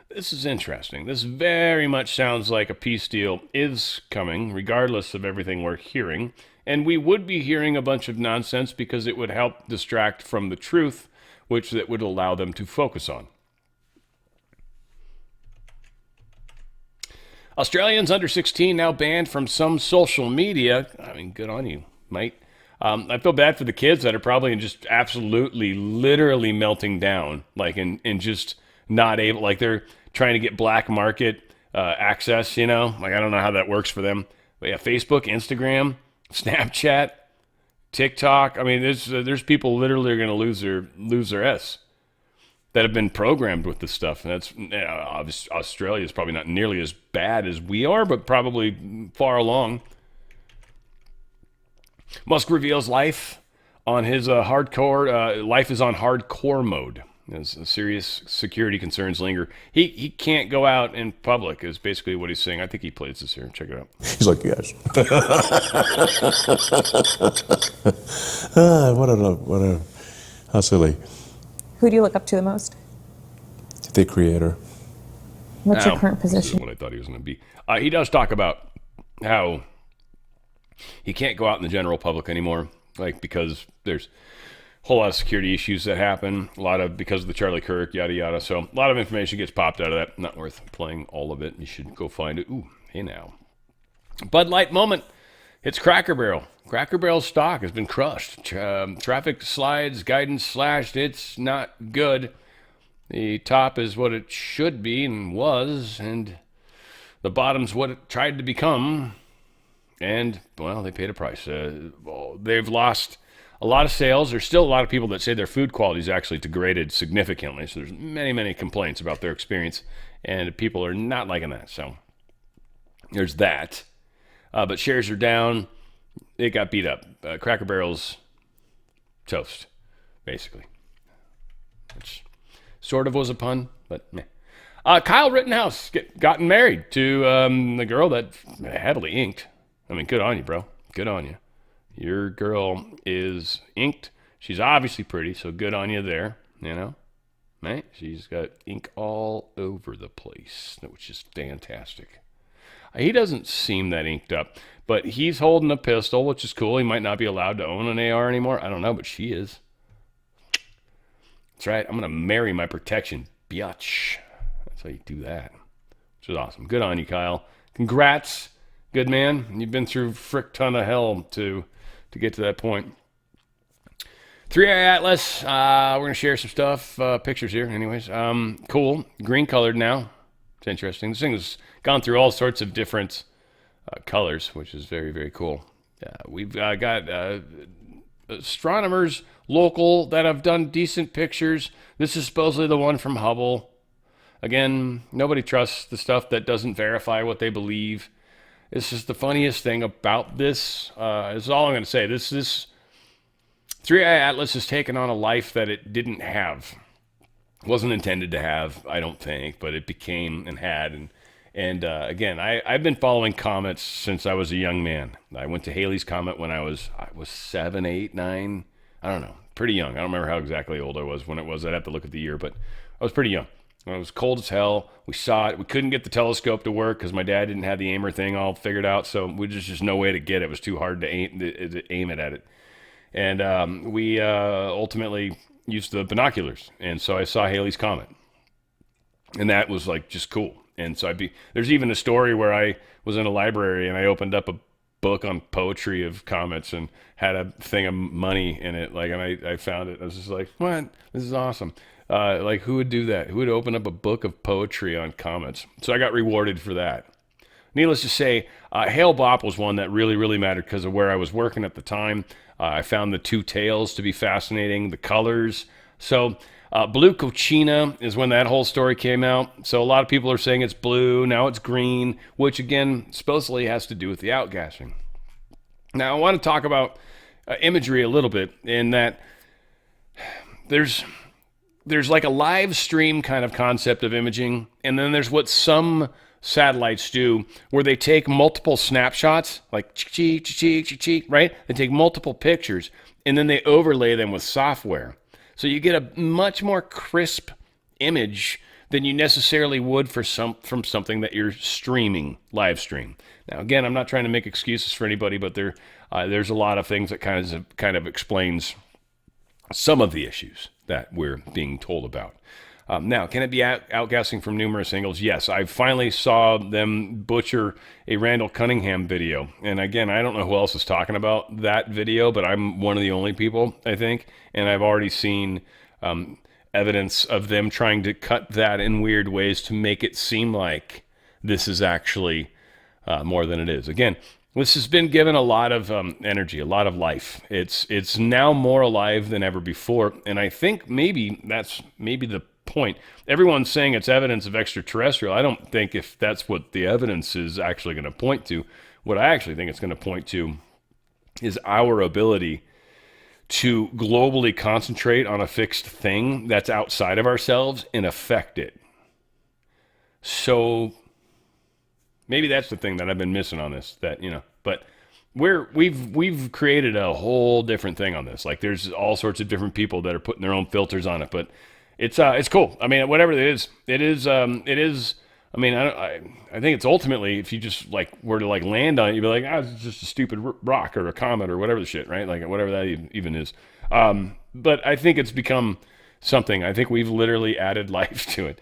This is interesting. This very much sounds like a peace deal is coming, regardless of everything we're hearing. And we would be hearing a bunch of nonsense because it would help distract from the truth, which that would allow them to focus on. Australians under 16 now banned from some social media. I mean, good on you, mate. I feel bad for the kids that are probably just absolutely, literally melting down, like, and just not able, like, they're trying to get black market access, you know? Like, I don't know how that works for them. But yeah, Facebook, Instagram, Snapchat, TikTok. I mean, there's people literally are going to lose their S that have been programmed with this stuff. And that's, obviously, Australia is probably not nearly as bad as we are, but probably far along. Musk reveals life on his hardcore, life is on hardcore mode. As serious security concerns linger. He can't go out in public is basically what he's saying. I think he plays this here. Check it out. He's like, yes. How silly. Who do you look up to the most? The creator. What's your current position? This is what I thought he was going to be. He does talk about how he can't go out in the general public anymore, like because there's a whole lot of security issues that happen, because of the Charlie Kirk, yada yada. So a lot of information gets popped out of that. Not worth playing all of it. You should go find it. Ooh, hey now. Bud Light moment. It's Cracker Barrel. Cracker Barrel stock has been crushed. Traffic slides, guidance slashed. It's not good. The top is what it should be and was, and the bottom's what it tried to become. And, well, they paid a price. They've lost a lot of sales. There's still a lot of people that say their food quality is actually degraded significantly. So there's many, many complaints about their experience, and people are not liking that. So there's that. But shares are down. It got beat up. Cracker Barrel's toast, basically. Which sort of was a pun, but meh. Kyle Rittenhouse gotten married to the girl that heavily inked. I mean, good on you, bro. Good on you. Your girl is inked. She's obviously pretty, so good on you there, you know? Right? She's got ink all over the place, which is fantastic. He doesn't seem that inked up, but he's holding a pistol, which is cool. He might not be allowed to own an AR anymore. I don't know, but she is. That's right. I'm going to marry my protection, biatch. That's how you do that, which is awesome. Good on you, Kyle. Congrats. Good man. You've been through a frick ton of hell to get to that point. 3i Atlas. We're going to share some stuff, pictures here. Anyways, cool. Green colored now. It's interesting. This thing has gone through all sorts of different colors, which is very, very cool. We've got astronomers local that have done decent pictures. This is supposedly the one from Hubble. Again, nobody trusts the stuff that doesn't verify what they believe. This is the funniest thing about this. Is all I'm going to say. This 3i Atlas has taken on a life that it didn't have. Wasn't intended to have, I don't think, but it became and had. And again, I've been following comets since I was a young man. I went to Halley's Comet when I was 7, 8, 9. I don't know. Pretty young. I don't remember how exactly old I was when it was. I'd have to look at the year, but I was pretty young. It was cold as hell. We saw it. We couldn't get the telescope to work because my dad didn't have the aimer thing all figured out, so we just no way to get it. It was too hard to aim it at it. And we ultimately used the binoculars, and so I saw Halley's Comet. And that was like just cool. And so there's even a story where I was in a library and I opened up a book on poetry of comets and had a thing of money in it. Like, and I found it. I was just like, what? This is awesome. Like, who would do that? Who would open up a book of poetry on comets? So I got rewarded for that. Needless to say, Hale Bopp was one that really, really mattered because of where I was working at the time. I found the two tails to be fascinating, the colors. So Blue Cochina is when that whole story came out. So a lot of people are saying it's blue, now it's green, which again, supposedly has to do with the outgassing. Now I want to talk about imagery a little bit in that there's there's like a live stream kind of concept of imaging, and then there's what some satellites do where they take multiple snapshots, like right? They take multiple pictures, and then they overlay them with software. So you get a much more crisp image than you necessarily would from something that you're streaming, live stream. Now, again, I'm not trying to make excuses for anybody, but there's a lot of things that kind of explains some of the issues that we're being told about. Now, can it be outgassing from numerous angles? Yes. I finally saw them butcher a Randall Cunningham video. And again, I don't know who else is talking about that video, but I'm one of the only people, I think. And I've already seen evidence of them trying to cut that in weird ways to make it seem like this is actually more than it is. Again, this has been given a lot of energy, a lot of life. It's now more alive than ever before, and I think that's the point. Everyone's saying it's evidence of extraterrestrial. I don't think if that's what the evidence is actually going to point to. What I actually think it's going to point to is our ability to globally concentrate on a fixed thing that's outside of ourselves and affect it. So maybe that's the thing that I've been missing on this, but we've created a whole different thing on this. Like there's all sorts of different people that are putting their own filters on it, but it's cool. I mean, whatever it is. I mean, I think it's ultimately, if you just were to land on it, you'd be like, it's just a stupid rock or a comet or whatever the shit, right? Like whatever that even is. But I think it's become something. I think we've literally added life to it,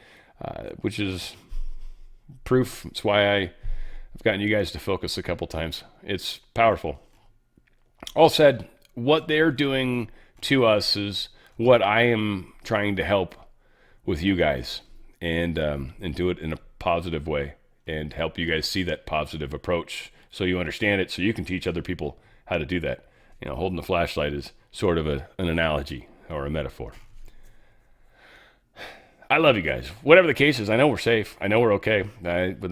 which is proof. It's why I've gotten you guys to focus a couple times. It's powerful. All said, what they're doing to us is what I am trying to help with you guys, and do it in a positive way and help you guys see that positive approach so you understand it, so you can teach other people how to do that. Holding the flashlight is sort of an analogy or a metaphor. I love you guys. Whatever the case is, I know we're safe. I know we're okay. But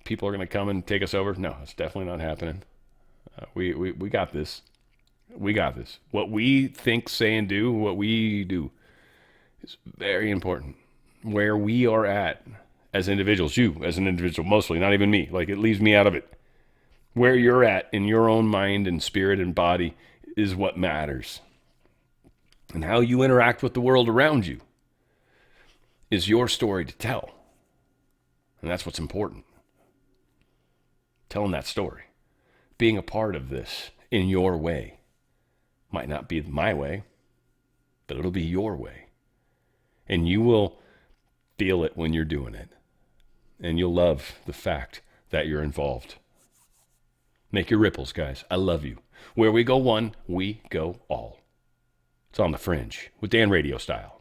people are going to come and take us over. No, it's definitely not happening. We got this. We got this. What we think, say, and do, what we do is very important. Where we are at as individuals, you as an individual mostly, not even me. It leaves me out of it. Where you're at in your own mind and spirit and body is what matters. And how you interact with the world around you is your story to tell. And that's what's important. Telling that story. Being a part of this in your way. Might not be my way, but it'll be your way. And you will feel it when you're doing it. And you'll love the fact that you're involved. Make your ripples, guys. I love you. Where we go one, we go all. It's on the Fringe with Dan RadioStyle.